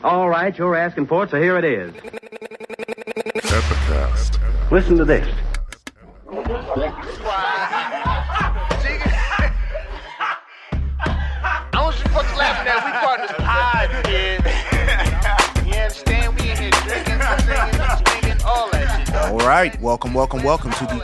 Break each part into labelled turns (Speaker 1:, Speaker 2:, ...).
Speaker 1: All right, you're asking for it, so here it is.
Speaker 2: Epicast.
Speaker 1: Listen to this.
Speaker 3: I want you folks laughing at we part of this pod, kid. You understand? We in here drinking, singing, swinging, all that shit.
Speaker 4: All right, welcome to the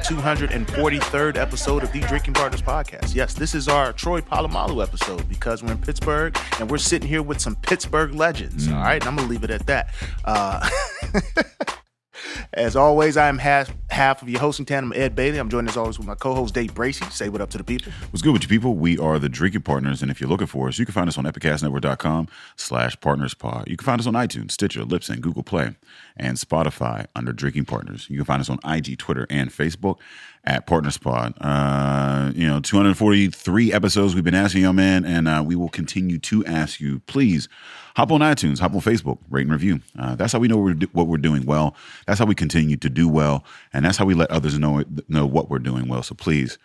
Speaker 4: 243rd episode of the Drinking Partners Podcast. Yes, this is our Troy Polamalu episode because we're in Pittsburgh and we're sitting here with some Pittsburgh legends. All right, and I'm going to leave it at that. As always, I am half of your hosting tandem, Ed Bailey. I'm joined as always with my co-host, Dave Bracey. Say what up to the people.
Speaker 2: What's good with you people? We are the Drinking Partners, and if you're looking for us, you can find us on epicastnetwork.com/partnerspod. You can find us on iTunes, Stitcher, Libsyn, Google Play, and Spotify under Drinking Partners. You can find us on IG, Twitter, and Facebook at PartnersPod. 243 episodes we've been asking y'all, man, and we will continue to ask you. Please hop on iTunes, hop on Facebook, rate and review. That's how we know what we're doing well. That's how we continue to do well, and that's how we let others know what we're doing well. So please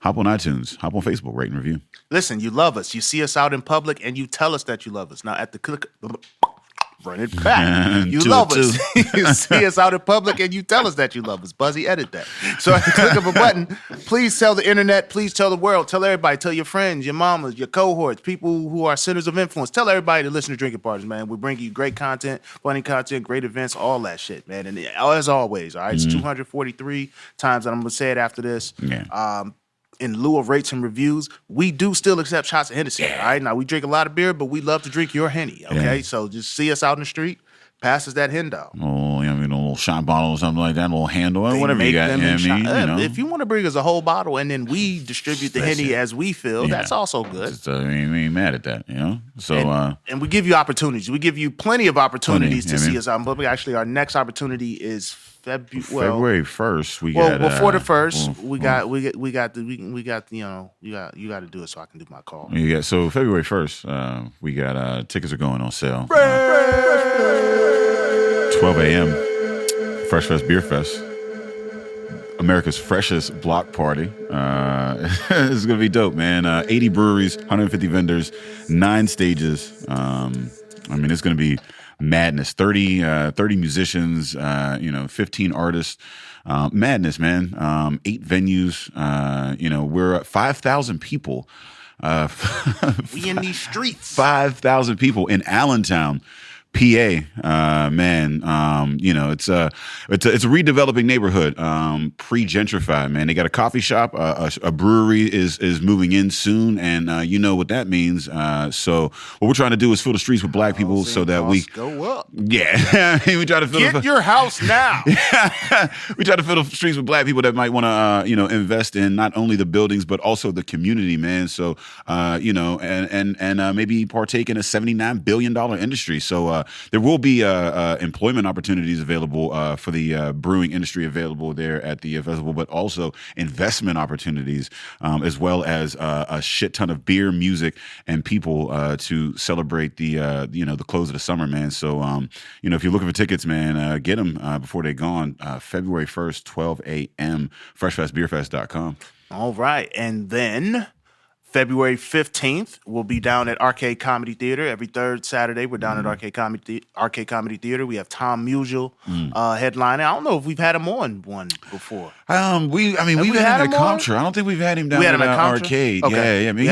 Speaker 2: hop on iTunes, hop on Facebook, rate and review.
Speaker 4: Listen, you love us. You see us out in public, and you tell us that you love us. Now, at the click... Run it back. You love us. You see us out in public and you tell us that you love us. Buzzy, edit that. So at the click of a button, please tell the internet, please tell the world, tell everybody, tell your friends, your mamas, your cohorts, people who are centers of influence. Tell everybody to listen to Drinking Partners, man. We bring you great content, funny content, great events, all that shit, man. And as always, all right, it's 243 times, and I'm going to say it after this.
Speaker 2: Yeah.
Speaker 4: In lieu of rates and reviews, we do still accept shots of Hennessy, all right? Now, we drink a lot of beer, but we love to drink your Henny, okay?
Speaker 2: Yeah.
Speaker 4: So just see us out in the street, pass us that hen dog.
Speaker 2: Oh, a little shot bottle or something like that, a little handle, whatever you got.
Speaker 4: If you want to bring us a whole bottle and then we distribute the Henny as we feel, that's also good.
Speaker 2: We ain't mad at that, So,
Speaker 4: and we give you opportunities. We give you plenty of opportunities to see
Speaker 2: mean.
Speaker 4: us out in public. Actually, our next opportunity is
Speaker 2: February 1st.
Speaker 4: Before the first, you got to do it so I can do my call.
Speaker 2: Yeah, so February 1st, we got tickets are going on sale. 12 a.m. Fresh Fest Beer Fest, America's freshest block party. It's gonna be dope, man. 80 breweries, 150 vendors, 9 stages. It's gonna be madness. 30 musicians, 15 artists. Madness, man. 8 venues. We're at 5,000 people.
Speaker 4: We in these streets.
Speaker 2: 5,000 people in Allentown, PA, man. It's a redeveloping neighborhood, pre-gentrified, man. They got a coffee shop, a brewery is moving in soon, and you know what that means. So what we're trying to do is fill the streets with black people so that we
Speaker 4: go up.
Speaker 2: Yeah, we try to fill
Speaker 4: your house now.
Speaker 2: We try to fill the streets with black people that might want to, invest in not only the buildings but also the community, man. So, and maybe partake in a $79 billion industry. So. There will be employment opportunities available for the brewing industry available there at the festival, but also investment opportunities as well as a shit ton of beer, music, and people to celebrate the close of the summer, man. So if you're looking for tickets, man, get them before they're gone. February 1st, 12 a.m. freshfestbeerfest.com.
Speaker 4: All right, and then February 15th, we'll be down at Arcade Comedy Theater. Every third Saturday, we're down at Arcade Comedy Theater. We have Tom Musial headlining. I don't know if we've had him on one before.
Speaker 2: We've had him at Contra. I don't think we've had him down at Arcade.
Speaker 4: Okay.
Speaker 2: Yeah. I mean,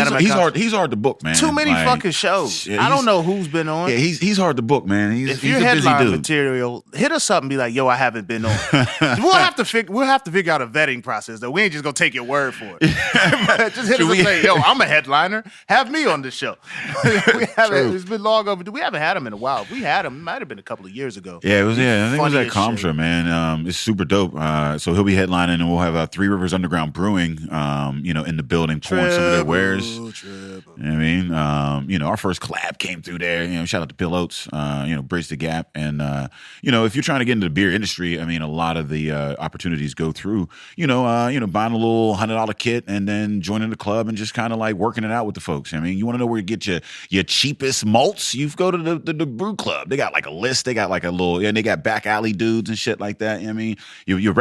Speaker 2: he's hard to book, man.
Speaker 4: Too many fucking shows. I don't know who's been on.
Speaker 2: Yeah, he's hard to book, man.
Speaker 4: If
Speaker 2: he's
Speaker 4: you're
Speaker 2: a busy
Speaker 4: headline
Speaker 2: dude.
Speaker 4: material, hit us up and be like, "Yo, I haven't been on." We'll have to figure out a vetting process though. We ain't just gonna take your word for it. Just hit us and say, "Yo, I'm a headliner. Have me on the show." It's been long overdue. We haven't had him in a while. If we had him, it might have been a couple of years ago.
Speaker 2: Yeah, I think it was at Contra, man. It's super dope. So he'll be headlining, and we'll have Three Rivers Underground Brewing, in the building, pouring some of their wares. You know what I mean? Our first collab came through there. Shout out to Bill Oates, Bridge the Gap. And, if you're trying to get into the beer industry, I mean, a lot of the opportunities go through, buying a little $100 kit and then joining the club and just kind of like working it out with the folks. I mean, you want to know where you get your cheapest malts? You go to the brew club. They got like a list. They got like a little, and they got back alley dudes and shit like that. You know what I mean, your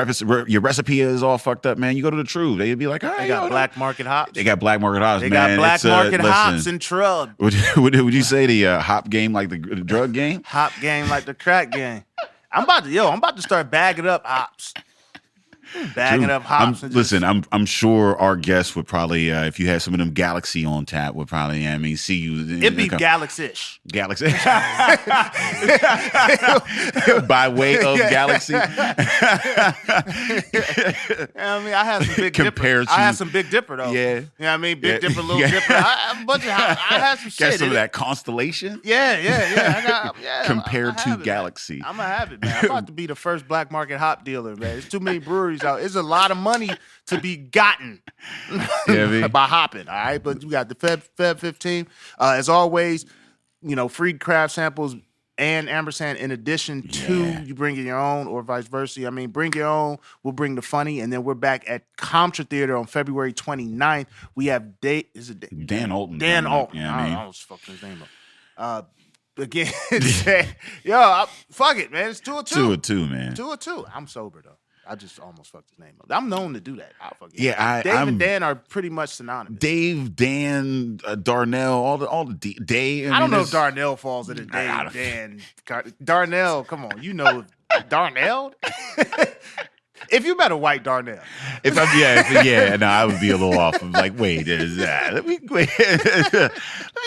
Speaker 2: recipe is all fucked up, man. You go to the True, they'd be like, all right,
Speaker 4: They got black market hops.
Speaker 2: They got black market hops.
Speaker 4: They
Speaker 2: man.
Speaker 4: got black market hops
Speaker 2: listen,
Speaker 4: and Trub.
Speaker 2: Would you say the hop game like the drug game?
Speaker 4: Hop game like the crack game. I'm about to start bagging up hops. Bagging up hops.
Speaker 2: Listen, I'm sure our guests would probably, if you had some of them Galaxy on tap, would probably, I mean, see you.
Speaker 4: It'd be Galaxy-ish.
Speaker 2: Galaxy. By way of Galaxy.
Speaker 4: I mean, I had some Big Dipper. I had some Big Dipper, though.
Speaker 2: Yeah.
Speaker 4: You know what I mean? Big Dipper, Little Dipper. I had some shit.
Speaker 2: Got some of that Constellation?
Speaker 4: Yeah.
Speaker 2: Compared to Galaxy.
Speaker 4: I'm going to have it, man. I'm about to be the first black market hop dealer, man. There's too many breweries out. It's a lot of money to be gotten by hopping, all right? But you got the Feb 15. As always, you know, free craft samples and ampersand in addition to you bringing your own or vice versa. I mean, bring your own, we'll bring the funny, and then we're back at Comtra Theater on February 29th. We have Dan Alton. Dan Alton.
Speaker 2: Yeah,
Speaker 4: I was fucking his name up. Again, fuck it, man. It's 2 or 2.
Speaker 2: Man.
Speaker 4: 2 or 2. I'm sober, though. I just almost fucked his name up. I'm known to do that. Dave and Dan are pretty much synonymous.
Speaker 2: Dave, Dan, Darnell, all the Dave.
Speaker 4: I don't know if Darnell falls into Dave, Dan. Darnell, come on. You know Darnell? If you met a white Darnell.
Speaker 2: I would be a little off. I'm like, wait, is that? Let me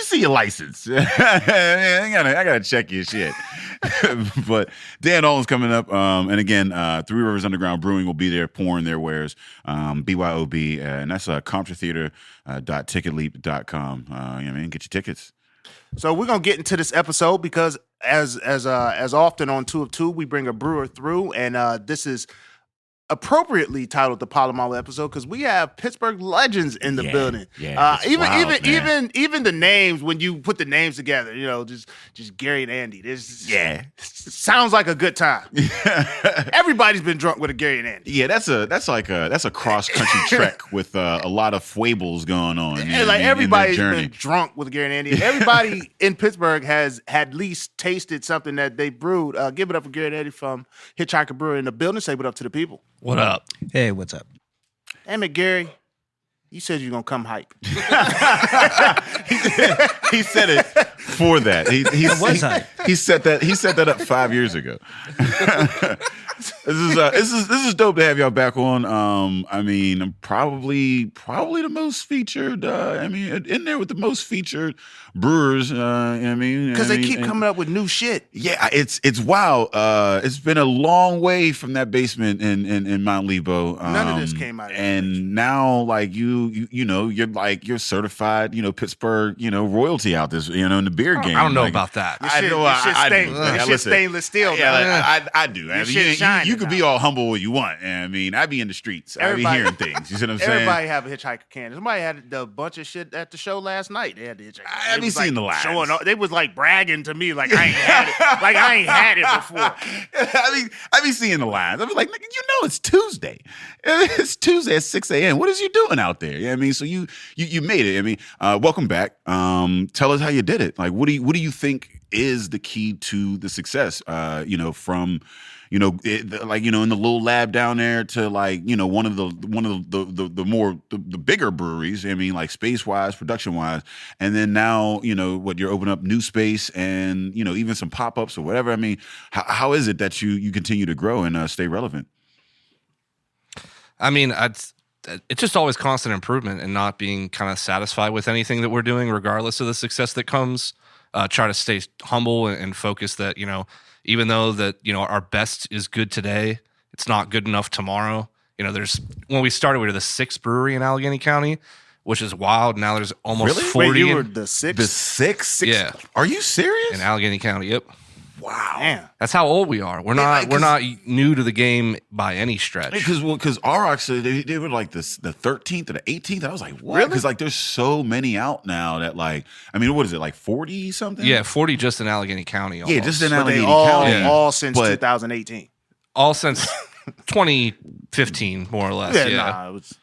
Speaker 2: see your license. I gotta check your shit. But Dan Alton's coming up, and again, Three Rivers Underground Brewing will be there pouring their wares. BYOB, and that's ComtraTheater.ticketleap.com. You know what I mean? Get your tickets.
Speaker 4: So we're gonna get into this episode because as often on 2 of 2, we bring a brewer through, and this is appropriately titled the Palomalu episode because we have Pittsburgh legends in the building.
Speaker 2: Yeah,
Speaker 4: even the names, when you put the names together, you know, just Gary and Andy. This sounds like a good time. Everybody's been drunk with a Gary and Andy.
Speaker 2: Yeah, that's a cross country trek with a lot of foibles going on.
Speaker 4: Everybody's been drunk with a Gary and Andy. Everybody in Pittsburgh has at least tasted something that they brewed. Give it up for Gary and Andy from Hitchiker Brewery in the building. Say what up to the people.
Speaker 5: What up?
Speaker 6: Hey, what's up?
Speaker 4: Damn it, Gary. You said you're going to come hype.
Speaker 2: He said it for that. He set that up 5 years ago. This is dope to have y'all back on. I mean, I'm probably the most featured. In there with the most featured brewers.
Speaker 4: Because they keep coming up with new shit.
Speaker 2: Yeah, it's wild. It's been a long way from that basement in Mount Lebo.
Speaker 4: None of this came out of
Speaker 2: and now, like you're certified, Pittsburgh, royalty out this, in the beer game.
Speaker 5: I don't know about that.
Speaker 4: Your shit stainless steel.
Speaker 2: I do. You could be all humble what you want. I mean, I be in the streets. I be hearing things. You see what I'm saying?
Speaker 4: Everybody have a Hitchiker can. Somebody had a bunch of shit at the show last night. They had the Hitchiker.
Speaker 2: I be seeing the lines.
Speaker 4: Showing off. They was like bragging to me like I ain't had it. Like I ain't had it before.
Speaker 2: I be seeing the lines. I be like, it's Tuesday. It's Tuesday at 6 a.m. What is you doing out there? I mean, so you made it. I mean, welcome back. Tell us how you did it. Like, what do you think is the key to the success? From in the little lab down there to one of the bigger breweries. I mean, like space wise, production wise, and then now you're opening up new space and even some pop ups or whatever. I mean, how is it that you continue to grow and stay relevant?
Speaker 5: I mean, it's just always constant improvement and not being kind of satisfied with anything that we're doing, regardless of the success that comes. Try to stay humble and focus that, even though that, our best is good today, it's not good enough tomorrow. When we started, we were the 6th brewery in Allegheny County, which is wild. Now there's almost 40.
Speaker 4: Wait, you were the 6th?
Speaker 2: The 6th?
Speaker 5: Yeah.
Speaker 2: Are you serious?
Speaker 5: In Allegheny County, yep.
Speaker 2: Wow.
Speaker 4: Damn.
Speaker 5: That's how old we are. We're not new to the game by any stretch.
Speaker 2: Because Aurochs, they were like the 13th or the 18th. I was like, what?
Speaker 4: Really?
Speaker 2: Because there's so many out now that what is it, like 40 something?
Speaker 5: Yeah, 40 just in Allegheny County. Almost.
Speaker 2: Yeah, just in Allegheny
Speaker 4: County. All since 2018.
Speaker 5: All since 2015, more or less. Yeah.
Speaker 4: It was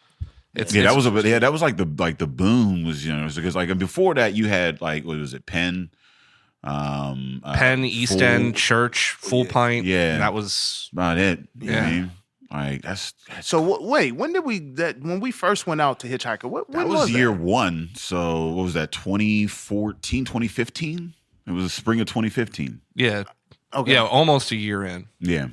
Speaker 2: That was like the boom was, because like before that you had like, what was it, Penn,
Speaker 5: East End, Church, Full Pint.
Speaker 2: Yeah,
Speaker 5: and that was
Speaker 2: about it.
Speaker 5: Yeah.
Speaker 2: You know what I mean? Like that's
Speaker 4: so. Wait, when we first went out to Hitchiker? When was
Speaker 2: year one. So what was that? 2014, 2015? It was the spring of 2015.
Speaker 5: Yeah.
Speaker 4: Okay.
Speaker 5: Yeah, almost a year in.
Speaker 2: Yeah.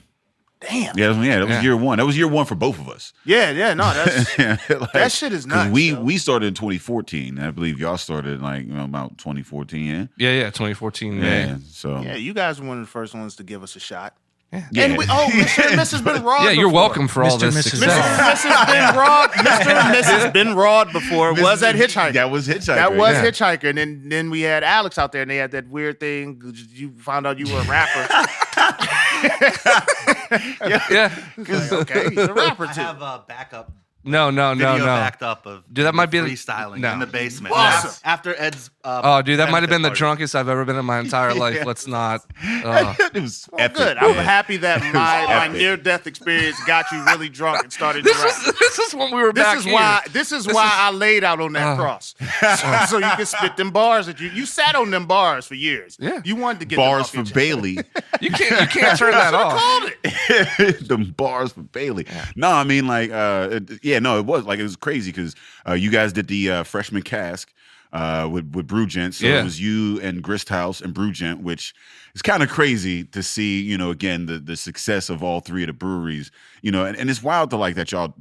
Speaker 4: Damn.
Speaker 2: Yeah, that was year one. That was year one for both of us.
Speaker 4: Yeah. No, that's
Speaker 2: Like,
Speaker 4: that shit is nuts.
Speaker 2: We started in 2014. I believe y'all started like about 2014. Yeah.
Speaker 5: Yeah, 2014.
Speaker 2: Yeah. So
Speaker 4: Yeah, you guys were one of the first ones to give us a shot.
Speaker 2: yeah.
Speaker 4: And Mr. and Mrs. Ben Rod.
Speaker 5: Yeah, you're
Speaker 4: before.
Speaker 5: welcome for all
Speaker 6: Mr. and
Speaker 5: this
Speaker 6: Mrs.
Speaker 5: success.
Speaker 4: Mr. and Mrs. Ben Rod. Mr. and Mrs. Ben Rod before was at Hitchiker.
Speaker 2: That was Hitchiker.
Speaker 4: That was
Speaker 5: Yeah.
Speaker 4: Hitchiker, and then we had Alex out there, and they had that weird thing. You found out you were a rapper.
Speaker 5: Yeah.
Speaker 4: Okay, he's a rapper
Speaker 6: I
Speaker 4: too.
Speaker 6: have a backup
Speaker 5: No.
Speaker 6: video backed up of
Speaker 5: Dude, that might be
Speaker 6: freestyling
Speaker 5: no.
Speaker 6: in the basement.
Speaker 4: Awesome.
Speaker 6: After Ed's
Speaker 5: Oh, dude, that might have been the
Speaker 6: benefit
Speaker 5: drunkest I've ever been in my entire life. Let's not.
Speaker 2: It was epic.
Speaker 4: Good. I'm
Speaker 2: man.
Speaker 4: happy that my
Speaker 2: epic.
Speaker 4: near-death experience got you really drunk and started to
Speaker 5: This
Speaker 4: rap.
Speaker 5: is when we were back here.
Speaker 4: This is why I laid out on that cross, so you can spit them bars that you sat on them bars for years.
Speaker 5: Yeah.
Speaker 4: You wanted to get
Speaker 2: Bars
Speaker 4: them
Speaker 2: for
Speaker 4: off your chest.
Speaker 2: Bailey.
Speaker 5: You can't turn that off.
Speaker 4: Called it.
Speaker 2: Them bars for Bailey. No, I mean like it was crazy because you guys did the freshman cask with Brew Gent. So
Speaker 5: Yeah.
Speaker 2: it was you and Grist House and Brew Gent, which is kind of crazy to see, again, the success of all three of the breweries, and it's wild to like that y'all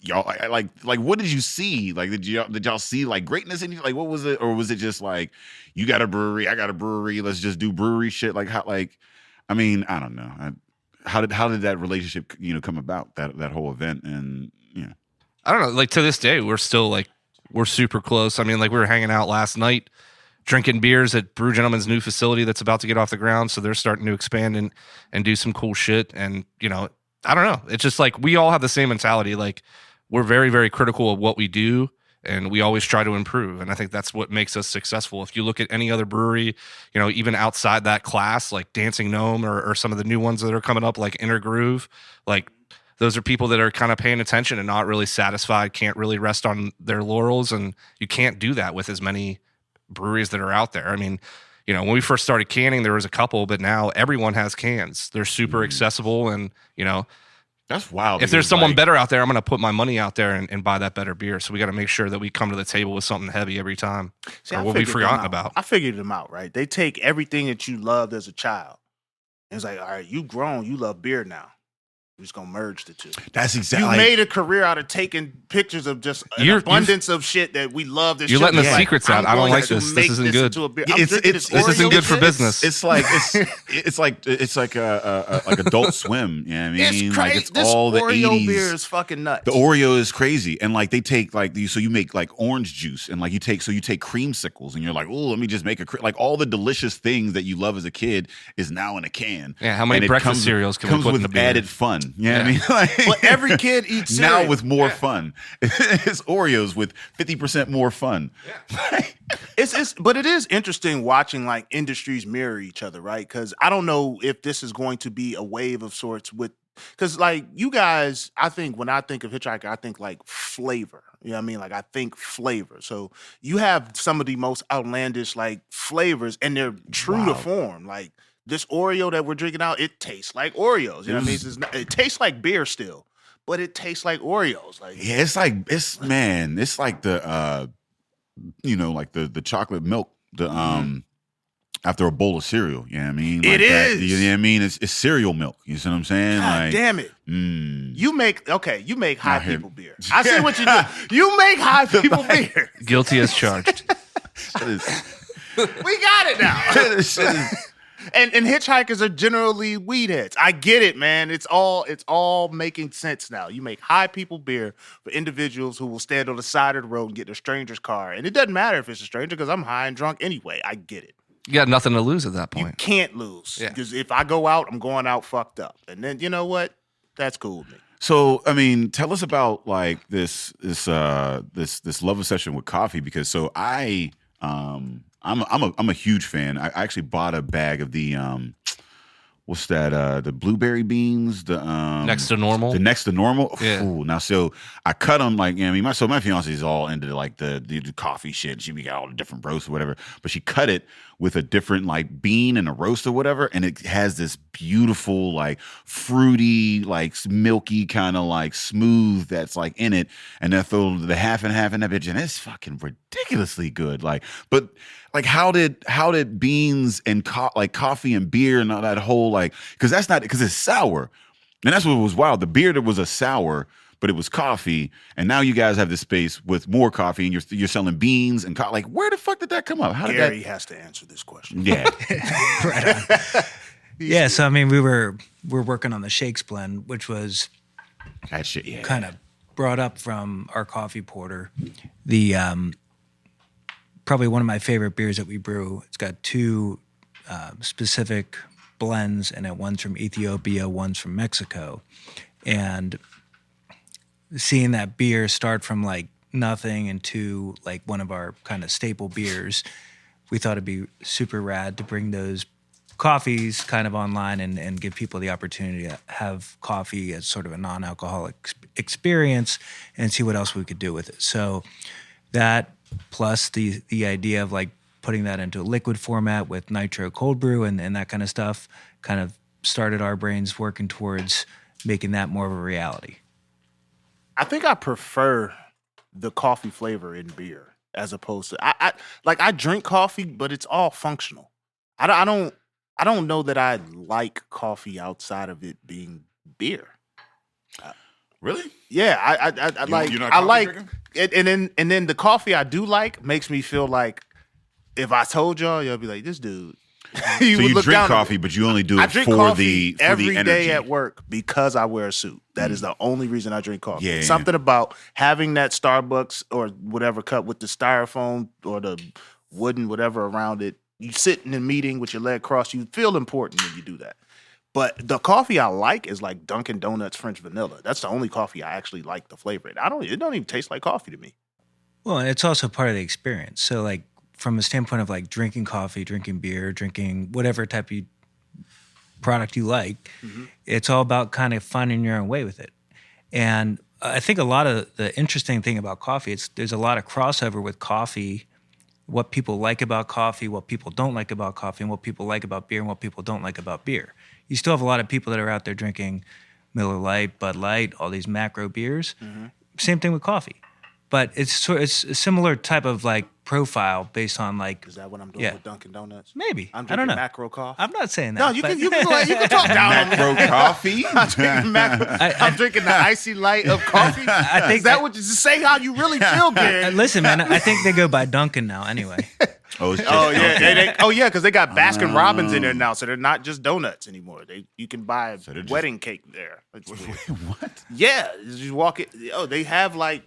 Speaker 2: like what did you see? Like did y'all see like greatness in you? Like what was it? Or was it just like you got a brewery, I got a brewery, let's just do brewery shit? Like how I mean, I don't know. How did that relationship come about, that whole event? And
Speaker 5: I don't know. Like to this day, we're still like we're super close. I mean, like we were hanging out last night, drinking beers at Brew Gentleman's new facility that's about to get off the ground. So they're starting to expand and do some cool shit. And I don't know. It's just like we all have the same mentality. Like we're very, very critical of what we do, and we always try to improve. And I think that's what makes us successful. If you look at any other brewery, even outside that class, like Dancing Gnome or some of the new ones that are coming up, like Inner Groove, like those are people that are kind of paying attention and not really satisfied, can't really rest on their laurels. And you can't do that with as many breweries that are out there. I mean, when we first started canning, there was a couple, but now everyone has cans. They're super accessible. And,
Speaker 2: that's wild.
Speaker 5: if there's someone better out there, I'm going to put my money out there and buy that better beer. So we got to make sure that we come to the table with something heavy every time.
Speaker 4: See,
Speaker 5: or
Speaker 4: I
Speaker 5: what we've
Speaker 4: figured them
Speaker 5: forgotten
Speaker 4: out.
Speaker 5: about.
Speaker 4: I figured them out, right? They take everything that you loved as a child, and it's like, all right, you grown, you love beer now. We're just gonna merge the two.
Speaker 2: That's exactly.
Speaker 4: You made a career out of taking pictures of just an abundance of shit that we love.
Speaker 5: You're letting the secrets out. I don't like this. This isn't good.
Speaker 2: This
Speaker 5: isn't good for business.
Speaker 2: It's like it's like like Adult Swim. You know what I mean?
Speaker 4: It's
Speaker 2: like
Speaker 4: crazy.
Speaker 2: it's
Speaker 4: This
Speaker 2: all the
Speaker 4: Oreo
Speaker 2: 80s.
Speaker 4: beer is fucking nuts.
Speaker 2: The Oreo is crazy, and like they take so you make like orange juice, and like you take creamsicles, and you're like, oh, let me just make like all the delicious things that you love as a kid is now in a can.
Speaker 5: Yeah, how many
Speaker 2: And it
Speaker 5: breakfast
Speaker 2: comes-
Speaker 5: cereals can we
Speaker 2: comes
Speaker 5: put in
Speaker 2: with
Speaker 5: the beer?
Speaker 2: added fun? You know what I mean? Like,
Speaker 4: But every kid eats cereal.
Speaker 2: now with more fun. It's Oreos with 50% more fun.
Speaker 4: But it is interesting watching like industries mirror each other, right? Because I don't know if this is going to be a wave of sorts because like you guys, I think when I think of Hitchiker, I think like flavor. You know what I mean? Like I think flavor. So you have some of the most outlandish like flavors, and they're true to form. Like this Oreo that we're drinking out, it tastes like Oreos. You know what I mean? It tastes like beer still, but it tastes like Oreos. Like
Speaker 2: Yeah, it's like it's like the like the chocolate milk, after a bowl of cereal. You know what I mean? Like
Speaker 4: It is.
Speaker 2: You know what I mean? It's cereal milk. You see what I'm saying?
Speaker 4: God
Speaker 2: like,
Speaker 4: damn it. You make high
Speaker 2: Not him.
Speaker 4: people beer. I see what you do. You make high people beer.
Speaker 5: Guilty as charged.
Speaker 4: We got it now. And hitchhikers are generally weed heads. I get it, man. It's all making sense now. You make high people beer for individuals who will stand on the side of the road and get in a stranger's car. And it doesn't matter if it's a stranger because I'm high and drunk anyway. I get it.
Speaker 5: You got nothing to lose at that
Speaker 4: You
Speaker 5: point.
Speaker 4: can't lose.
Speaker 5: Yeah.
Speaker 4: Because if I go out, I'm going out fucked up. And then you know what? That's cool with me.
Speaker 2: So, I mean, tell us about like this love obsession with coffee, because I'm a huge fan. I actually bought a bag of the what's that? The blueberry beans, the
Speaker 5: Next to normal.
Speaker 2: the next to normal.
Speaker 5: Yeah.
Speaker 2: Ooh, now so I cut them like, you know what I mean, my fiance is all into like the coffee shit. She got all the different roasts or whatever, but she cut it with a different like bean and a roast or whatever, and it has this beautiful like fruity, like milky kind of like smooth that's like in it, and then throw the half and half in that bitch, and it's fucking ridiculously good. Like, but like how did beans and like coffee and beer and all that whole like, because it's sour, and that's what was wild. The beer that was a sour, but it was coffee, and now you guys have this space with more coffee, and you're selling beans and like, where the fuck did that come up? How did
Speaker 4: Gary has to answer this question.
Speaker 2: Yeah,
Speaker 7: Right on. Yeah, so I mean, we're working on the shakes blend, which was
Speaker 2: that shit. Yeah,
Speaker 7: kind of brought up from our coffee porter. The probably one of my favorite beers that we brew. It's got two specific blends in it. One's from Ethiopia, one's from Mexico, and seeing that beer start from like nothing into like one of our kind of staple beers, we thought it'd be super rad to bring those coffees kind of online and give people the opportunity to have coffee as sort of a non-alcoholic experience and see what else we could do with it. So that plus the idea of like putting that into a liquid format with nitro cold brew and that kind of stuff kind of started our brains working towards making that more of a reality.
Speaker 4: I think I prefer the coffee flavor in beer as opposed to I drink coffee, but it's all functional. I don't know that I like coffee outside of it being beer.
Speaker 2: really?
Speaker 4: Yeah, I like
Speaker 2: you're not
Speaker 4: I
Speaker 2: coffee
Speaker 4: like
Speaker 2: drinker?
Speaker 4: and then the coffee I do like makes me feel like if I told y'all be like, this dude.
Speaker 2: So you
Speaker 4: would look
Speaker 2: drink
Speaker 4: down on me.
Speaker 2: coffee, but you only do
Speaker 4: I
Speaker 2: it
Speaker 4: drink
Speaker 2: for
Speaker 4: coffee
Speaker 2: the
Speaker 4: every
Speaker 2: energy.
Speaker 4: day at work because I wear a suit. That is the only reason I drink coffee.
Speaker 2: Yeah.
Speaker 4: Something about having that Starbucks or whatever cup with the styrofoam or the wooden whatever around it. You sit in a meeting with your leg crossed. You feel important when you do that. But the coffee I like is like Dunkin' Donuts French vanilla. That's the only coffee I actually like the flavor. It don't even taste like coffee to me.
Speaker 7: Well, it's also part of the experience. So like from a standpoint of like drinking coffee, drinking beer, drinking whatever type of product you like, it's all about kind of finding your own way with it. And I think a lot of the interesting thing about coffee, there's a lot of crossover with coffee, what people like about coffee, what people don't like about coffee, and what people like about beer and what people don't like about beer. You still have a lot of people that are out there drinking Miller Lite, Bud Light, all these macro beers. Same thing with coffee. But it's a similar type of like profile based on like.
Speaker 4: Is that what I'm doing with Dunkin' Donuts?
Speaker 7: Maybe.
Speaker 4: I'm
Speaker 7: I
Speaker 4: drinking
Speaker 7: don't know.
Speaker 4: macro coffee.
Speaker 7: I'm not saying that.
Speaker 4: No, you can talk down on me.
Speaker 2: Macro coffee.
Speaker 4: I'm drinking the icy light of coffee.
Speaker 7: I think
Speaker 4: is that what you say? How you really feel, Gary?
Speaker 7: Listen, man, I think they go by Duncan now anyway.
Speaker 2: Oh, it's just
Speaker 4: Oh yeah,
Speaker 2: Dunkin'.
Speaker 4: because they got Baskin Robbins in there now, so they're not just donuts anymore. You can buy
Speaker 2: they're just-
Speaker 4: wedding cake there. It's weird.
Speaker 2: What?
Speaker 4: Yeah, you walk it. Oh, they have like,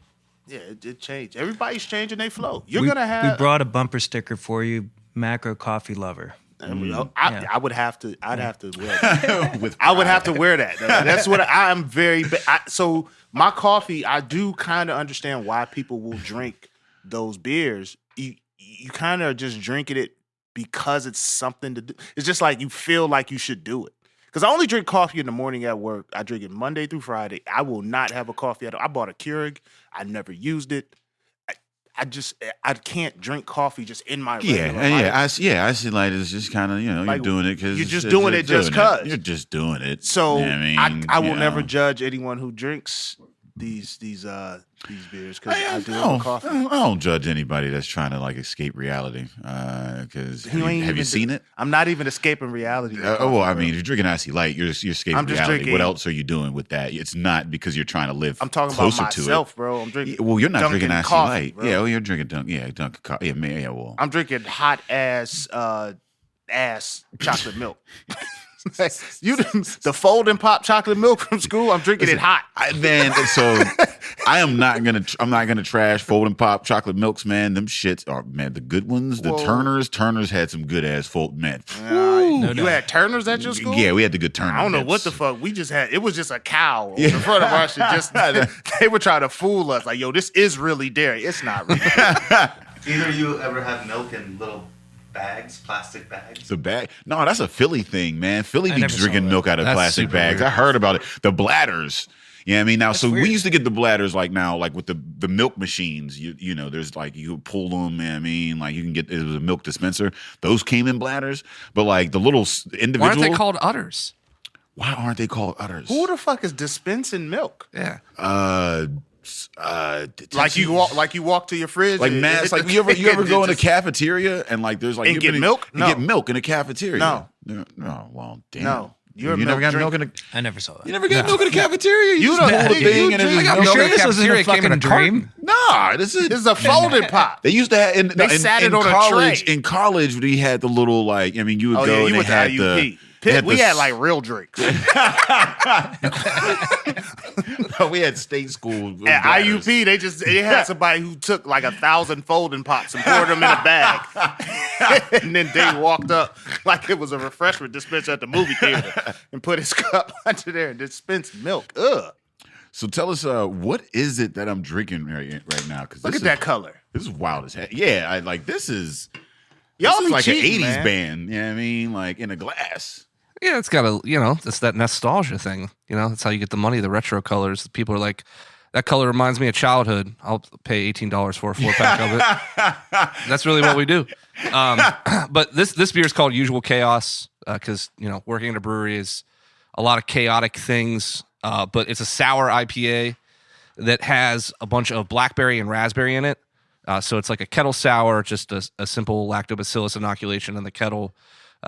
Speaker 4: it changed. Everybody's changing their flow. You're
Speaker 7: we
Speaker 4: gonna have.
Speaker 7: We brought a bumper sticker for you, macro coffee lover.
Speaker 4: I would have to. I'd have to wear that.
Speaker 2: With
Speaker 4: I would have to wear that. That's what I'm very. So my coffee, I do kind of understand why people will drink those beers. You kind of just drinking it because it's something to do. It's just like you feel like you should do it. Because I only drink coffee in the morning at work. I drink it Monday through Friday. I will not have a coffee at all. I bought a Keurig. I never used it. I can't drink coffee just in my regular life.
Speaker 2: I see. Like it's just kind of you're
Speaker 4: Like,
Speaker 2: doing it because
Speaker 4: you're just doing it just 'cause.
Speaker 2: You're just doing it.
Speaker 4: So
Speaker 2: You know what I mean?
Speaker 4: I will
Speaker 2: You
Speaker 4: never
Speaker 2: know.
Speaker 4: judge anyone who drinks these beers because I do
Speaker 2: I
Speaker 4: have a coffee.
Speaker 2: don't judge anybody that's trying to like escape reality. Because
Speaker 4: You ain't
Speaker 2: have you
Speaker 4: even-
Speaker 2: seen it?
Speaker 4: I'm not even escaping reality. with
Speaker 2: Well,
Speaker 4: coffee,
Speaker 2: I
Speaker 4: bro.
Speaker 2: mean, if you're drinking icy light, you're escaping
Speaker 4: I'm just
Speaker 2: reality.
Speaker 4: drinking-
Speaker 2: What else are you doing with that? It's not because you're trying to live.
Speaker 4: I'm talking
Speaker 2: closer
Speaker 4: about myself, bro. I'm drinking.
Speaker 2: to it. Well, you're not
Speaker 4: Dunkin'
Speaker 2: drinking icy
Speaker 4: coffee,
Speaker 2: light.
Speaker 4: bro.
Speaker 2: Yeah, well, you're drinking Dunkin' coffee. Yeah, man. Yeah, well,
Speaker 4: I'm drinking hot ass chocolate milk. The folding pop chocolate milk from school. I'm drinking it hot.
Speaker 2: I'm not gonna trash folding pop chocolate milks, man. Them shits are the good ones. The
Speaker 4: Whoa.
Speaker 2: Turners had some good ass man.
Speaker 4: You had Turners at your school?
Speaker 2: Yeah, we had the good Turner.
Speaker 4: I don't know what the fuck. We just had. It was just a cow in front of us. They were trying to fool us. Like, yo, this is really dairy. It's not really.
Speaker 6: Either you ever have milk in little bags, plastic bags.
Speaker 2: The bag? No, that's a Philly thing, man. Philly be
Speaker 7: never saw
Speaker 2: drinking
Speaker 7: that.
Speaker 2: milk out of
Speaker 5: That's
Speaker 2: plastic
Speaker 5: super
Speaker 2: bags.
Speaker 5: weird.
Speaker 2: I heard about it. The bladders. Yeah, I mean now. So
Speaker 7: weird.
Speaker 2: we used to get the bladders like now, like with the milk machines. You know, there's like you could pull them. I mean, like you can get it was a milk dispenser. Those came in bladders, but like the little individual.
Speaker 5: Why aren't they called udders?
Speaker 2: Why aren't they called udders?
Speaker 4: Who the fuck is dispensing milk?
Speaker 5: Yeah.
Speaker 4: Like you walk to your fridge,
Speaker 2: like
Speaker 4: and-
Speaker 2: mass. Like you ever
Speaker 4: and
Speaker 2: go in a
Speaker 4: just-
Speaker 2: cafeteria and like there's like
Speaker 4: And
Speaker 2: you
Speaker 4: get
Speaker 2: ever-
Speaker 4: milk?
Speaker 2: You
Speaker 4: No.
Speaker 2: get milk in a cafeteria.
Speaker 4: No.
Speaker 2: No. Well, damn.
Speaker 4: No. You're a
Speaker 2: you never
Speaker 4: milk
Speaker 2: got milk in a.
Speaker 7: I never saw that.
Speaker 2: You never got milk in a cafeteria. You just
Speaker 4: don't-
Speaker 2: hold a
Speaker 4: you
Speaker 2: thing and
Speaker 4: drink-
Speaker 2: it's
Speaker 4: I got
Speaker 2: milk.
Speaker 5: milk in a
Speaker 7: this wasn't
Speaker 5: cafeteria,
Speaker 7: a
Speaker 5: it came in a
Speaker 7: fucking
Speaker 5: carton.
Speaker 2: Nah, this is
Speaker 4: This is a folding pot.
Speaker 2: They used to have
Speaker 4: They sat it on a
Speaker 2: college.
Speaker 4: tray.
Speaker 2: In college, we had the little like. I mean, you would
Speaker 4: Oh
Speaker 2: go
Speaker 4: yeah,
Speaker 2: and
Speaker 4: you
Speaker 2: they
Speaker 4: went to
Speaker 2: had
Speaker 4: IUP.
Speaker 2: they had
Speaker 4: We
Speaker 2: the
Speaker 4: had
Speaker 2: s-
Speaker 4: like real drinks.
Speaker 2: we had state school
Speaker 4: At
Speaker 2: bladders.
Speaker 4: IUP, they had somebody who took like 1,000 folding pots and poured them in a bag, and then they walked up like it was a refreshment dispenser at the movie theater and put his cup under there and dispensed milk. Ugh!
Speaker 2: So tell us, what is it that I'm drinking right now? Because
Speaker 4: Look at that color.
Speaker 2: This is wild as heck. Yeah, I like this is.
Speaker 4: Y'all
Speaker 2: This is
Speaker 4: be
Speaker 2: like
Speaker 4: cheating,
Speaker 2: an 80s
Speaker 4: man.
Speaker 2: band. You know what I mean? Like in a glass.
Speaker 5: Yeah, it's got a, it's that nostalgia thing. That's how you get the money, the retro colors. People are like, that color reminds me of childhood. I'll pay $18 for a 4-pack of it. That's really what we do. But this beer is called Usual Chaos because, working at a brewery is a lot of chaotic things. But it's a sour IPA that has a bunch of blackberry and raspberry in it. So it's like a kettle sour, just a simple lactobacillus inoculation in the kettle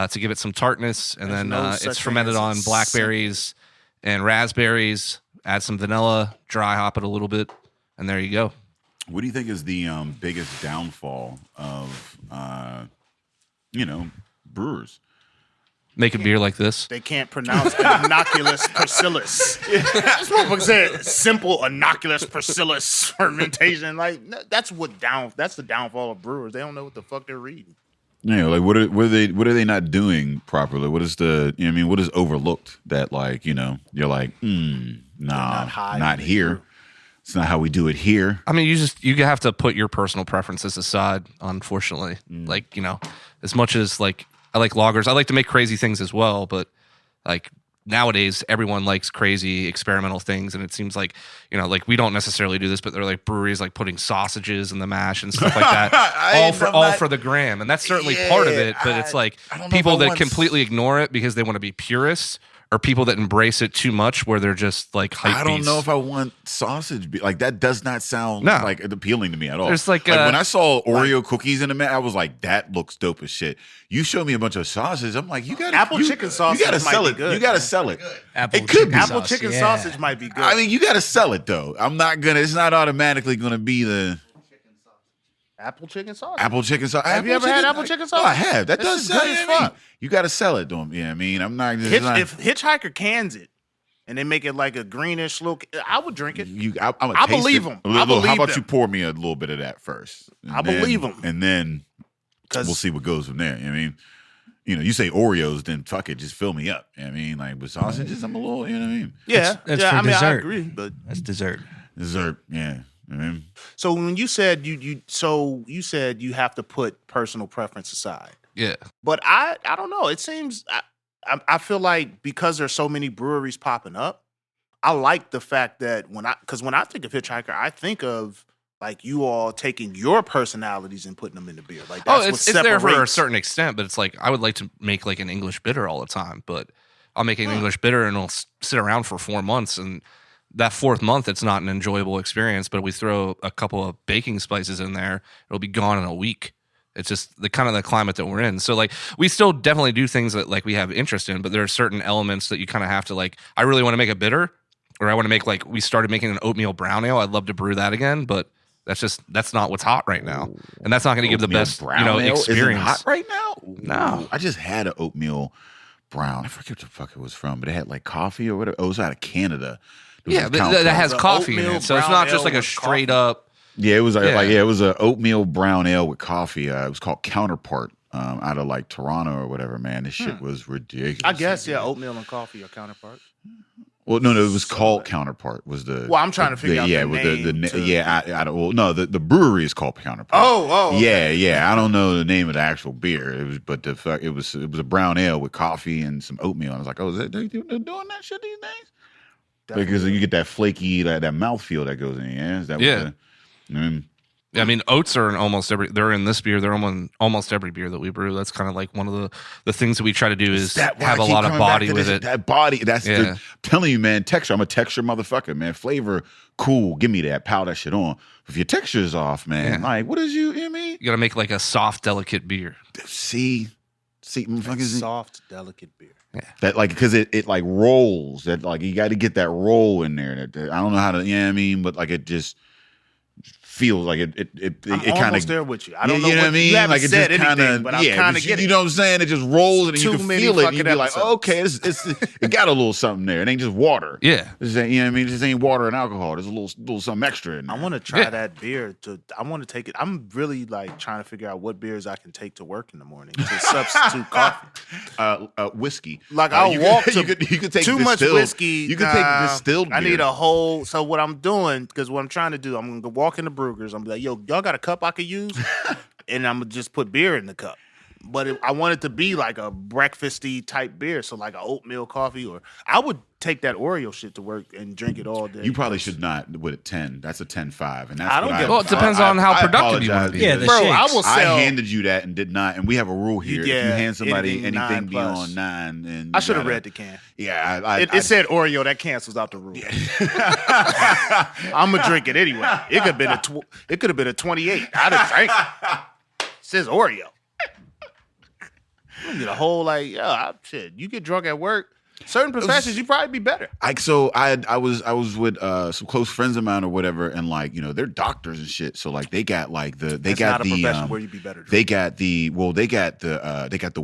Speaker 5: to give it some tartness. And then
Speaker 4: no
Speaker 5: it's
Speaker 4: such
Speaker 5: fermented
Speaker 4: thing
Speaker 5: on
Speaker 4: as a
Speaker 5: blackberries and raspberries. Add some vanilla, dry hop it a little bit, and there you go.
Speaker 2: What do you think is the biggest downfall of brewers?
Speaker 5: Make a beer like this.
Speaker 4: They can't pronounce innocuous bacillus. This motherfucker said simple innocuous bacillus fermentation. Like that's the downfall of brewers. They don't know what the fuck they're reading.
Speaker 2: Like what are they not doing properly? What is what is overlooked that like, you're like, nah,
Speaker 4: high
Speaker 2: not
Speaker 4: when they
Speaker 2: here.
Speaker 4: brew.
Speaker 2: It's not how we do it here.
Speaker 5: I mean, you have to put your personal preferences aside, unfortunately. Like, as much as like I like lagers, I like to make crazy things as well, but like nowadays everyone likes crazy experimental things, and it seems like, like we don't necessarily do this, but they're like breweries like putting sausages in the mash and stuff like that. all for the gram. And that's certainly part of it, but it's like
Speaker 2: I don't know
Speaker 5: people
Speaker 2: if I
Speaker 5: that
Speaker 2: want
Speaker 5: completely ignore it because they want to be purists, or people that embrace it too much where they're just like hype
Speaker 2: I don't
Speaker 5: beasts.
Speaker 2: know if I want sausage. Like that does not sound
Speaker 5: No.
Speaker 2: like appealing to me at all.
Speaker 5: There's like,
Speaker 2: when I saw Oreo cookies in the man, I was like, that looks dope as shit. You show me a bunch of sausages, I'm like, you got
Speaker 4: Apple chicken sausage
Speaker 2: You gotta
Speaker 4: might
Speaker 2: sell
Speaker 4: be
Speaker 2: it.
Speaker 4: good,
Speaker 2: You gotta
Speaker 4: man.
Speaker 2: sell it.
Speaker 7: Apple
Speaker 2: It could be.
Speaker 7: chicken
Speaker 4: Apple
Speaker 7: sauce,
Speaker 4: chicken
Speaker 7: yeah.
Speaker 4: sausage might be good.
Speaker 2: I mean, you gotta sell it though. I'm not gonna. It's not automatically gonna be the
Speaker 4: apple chicken sausage.
Speaker 2: apple chicken sauce.
Speaker 4: Have you ever had apple chicken sauce?
Speaker 2: Oh, I have. That
Speaker 4: This
Speaker 2: does
Speaker 4: is
Speaker 2: sound
Speaker 4: good as
Speaker 2: you know what I mean?
Speaker 4: fuck.
Speaker 2: You gotta sell it to them. Yeah, I mean, I'm not.
Speaker 4: If Hitchiker cans it and they make it like a greenish look, I would drink it. I believe 'em. I
Speaker 2: How
Speaker 4: believe
Speaker 2: about
Speaker 4: them.
Speaker 2: you pour me a little bit of that first? And
Speaker 4: I believe 'em.
Speaker 2: and then
Speaker 4: 'Cause-
Speaker 2: we'll see what goes from there. You know what I mean, you say Oreos, then fuck it, just fill me up. You know what I mean, like with sausages, I'm a little. You know what I mean?
Speaker 4: Yeah,
Speaker 7: That's
Speaker 4: yeah.
Speaker 7: for
Speaker 4: I mean, I
Speaker 7: dessert.
Speaker 4: agree, but
Speaker 7: That's dessert.
Speaker 2: Dessert, yeah. I mean,
Speaker 4: so when you said you said you have to put personal preference aside.
Speaker 5: Yeah.
Speaker 4: But I don't know. It seems I feel like because there's so many breweries popping up, I like the fact that when I think of Hitchiker, I think of like you all taking your personalities and putting them in the beer. Like that's
Speaker 5: It's
Speaker 4: what
Speaker 5: there for a
Speaker 4: separates-
Speaker 5: certain extent, but it's like I would like to make like an English bitter all the time, but I'll make an English bitter and it'll sit around for 4 months, and that 4th month it's not an enjoyable experience. But if we throw a couple of baking spices in there, it'll be gone in a week. It's just the kind of the climate that we're in. So like we still definitely do things that like we have interest in, but there are certain elements that you kind of have to like. I really want to make a bitter, or I want to make like we started making an oatmeal brown ale. I'd love to brew that again, but that's not what's hot right now, and that's not going to give the
Speaker 2: oatmeal
Speaker 5: best
Speaker 2: brown ale isn't
Speaker 5: experience.
Speaker 2: hot right now.
Speaker 5: No.
Speaker 2: I just had an oatmeal brown. I forget what the fuck it was from, but it had like coffee or whatever. Oh, it was out of Canada. It was
Speaker 5: Yeah,
Speaker 2: a
Speaker 5: but
Speaker 2: count
Speaker 5: that
Speaker 2: from-
Speaker 5: has
Speaker 4: The
Speaker 5: coffee in
Speaker 4: oatmeal
Speaker 5: it, so it's
Speaker 4: brown
Speaker 5: not just
Speaker 4: ale
Speaker 5: like a
Speaker 4: with
Speaker 5: straight
Speaker 4: coffee.
Speaker 5: up.
Speaker 2: Yeah, it was
Speaker 5: Yeah.
Speaker 2: it was an oatmeal brown ale with coffee. It was called Counterpart, out of like Toronto or whatever. Man, this shit was ridiculous.
Speaker 4: I guess oatmeal and coffee are counterparts.
Speaker 2: Well, no, it was called Counterpart. Was the
Speaker 4: Well, I'm trying to figure out the name
Speaker 2: I don't. Well, no, the brewery is called Counterpart.
Speaker 4: Oh, okay.
Speaker 2: yeah. I don't know the name of the actual beer. It was a brown ale with coffee and some oatmeal. I was like, oh, they're doing that shit these days?
Speaker 4: Definitely.
Speaker 2: Because you get that flaky, that mouthfeel that goes in. Yeah, is that
Speaker 5: Yeah. I mean, oats are in almost every. They're in this beer. They're in almost every beer that we brew. That's kind of like one of the things that we try to do is have a lot of body with it.
Speaker 2: That body. That's I'm telling you, man. Texture. I'm a texture motherfucker, man. Flavor, cool. Give me that. Pile that shit on. If your texture is off, man, like what is you? You know what I mean?
Speaker 5: You got to make like a soft, delicate beer.
Speaker 2: See, motherfuckers.
Speaker 4: Soft, delicate beer.
Speaker 5: Yeah.
Speaker 2: That like because it like rolls. That like you got to get that roll in there. That I don't know how to. You know what I mean? But like it just feels like it kind of
Speaker 4: there with you. I don't know
Speaker 2: what I mean.
Speaker 4: You haven't
Speaker 2: like it
Speaker 4: said
Speaker 2: just kind
Speaker 4: anything, but I'm kind of getting.
Speaker 2: You know what I'm saying? It just rolls and you can feel it. And you be like,
Speaker 4: episodes.
Speaker 2: oh, okay, it got a little something there. It ain't just water.
Speaker 5: Yeah,
Speaker 2: this ain't, you know what I mean. This ain't water and alcohol. There's a little something extra in there.
Speaker 4: I want to try that beer. I want to take it. I'm really like trying to figure out what beers I can take to work in the morning to substitute coffee.
Speaker 2: Whiskey.
Speaker 4: Like I'll walk to.
Speaker 2: You could take
Speaker 4: too much whiskey.
Speaker 2: You could take distilled beer.
Speaker 4: I need a whole. So what I'm doing, because what I'm trying to do, I'm gonna go walk in the Brugger's. I'm gonna be like, yo, y'all got a cup I could use, and I'm gonna just put beer in the cup. But I want it to be like a breakfasty type beer, so like an oatmeal coffee, or I would take that Oreo shit to work and drink it all day.
Speaker 2: You probably should not with a 10. That's a 10.5, and that's
Speaker 4: I don't get.
Speaker 5: Well, it depends on how productive you want to be.
Speaker 7: Yeah, the
Speaker 4: bro,
Speaker 7: shakes.
Speaker 4: I will sell.
Speaker 2: I handed you that and did not, and we have a rule here.
Speaker 4: Yeah,
Speaker 2: if you hand somebody anything
Speaker 4: 9+.
Speaker 2: beyond 9, and
Speaker 4: I should have read the can.
Speaker 2: Yeah,
Speaker 4: it said Oreo. That cancels out the rule. Yeah. I'm gonna drink it anyway. It could have been it could have been a 28. I'd have drank it. It says Oreo. You get a whole shit. You get drunk at work. Certain professions, you probably be better.
Speaker 2: I was with some close friends of mine or whatever, and like they're doctors and shit. So like they got like
Speaker 4: That's not a profession where you'd be better.
Speaker 2: They got the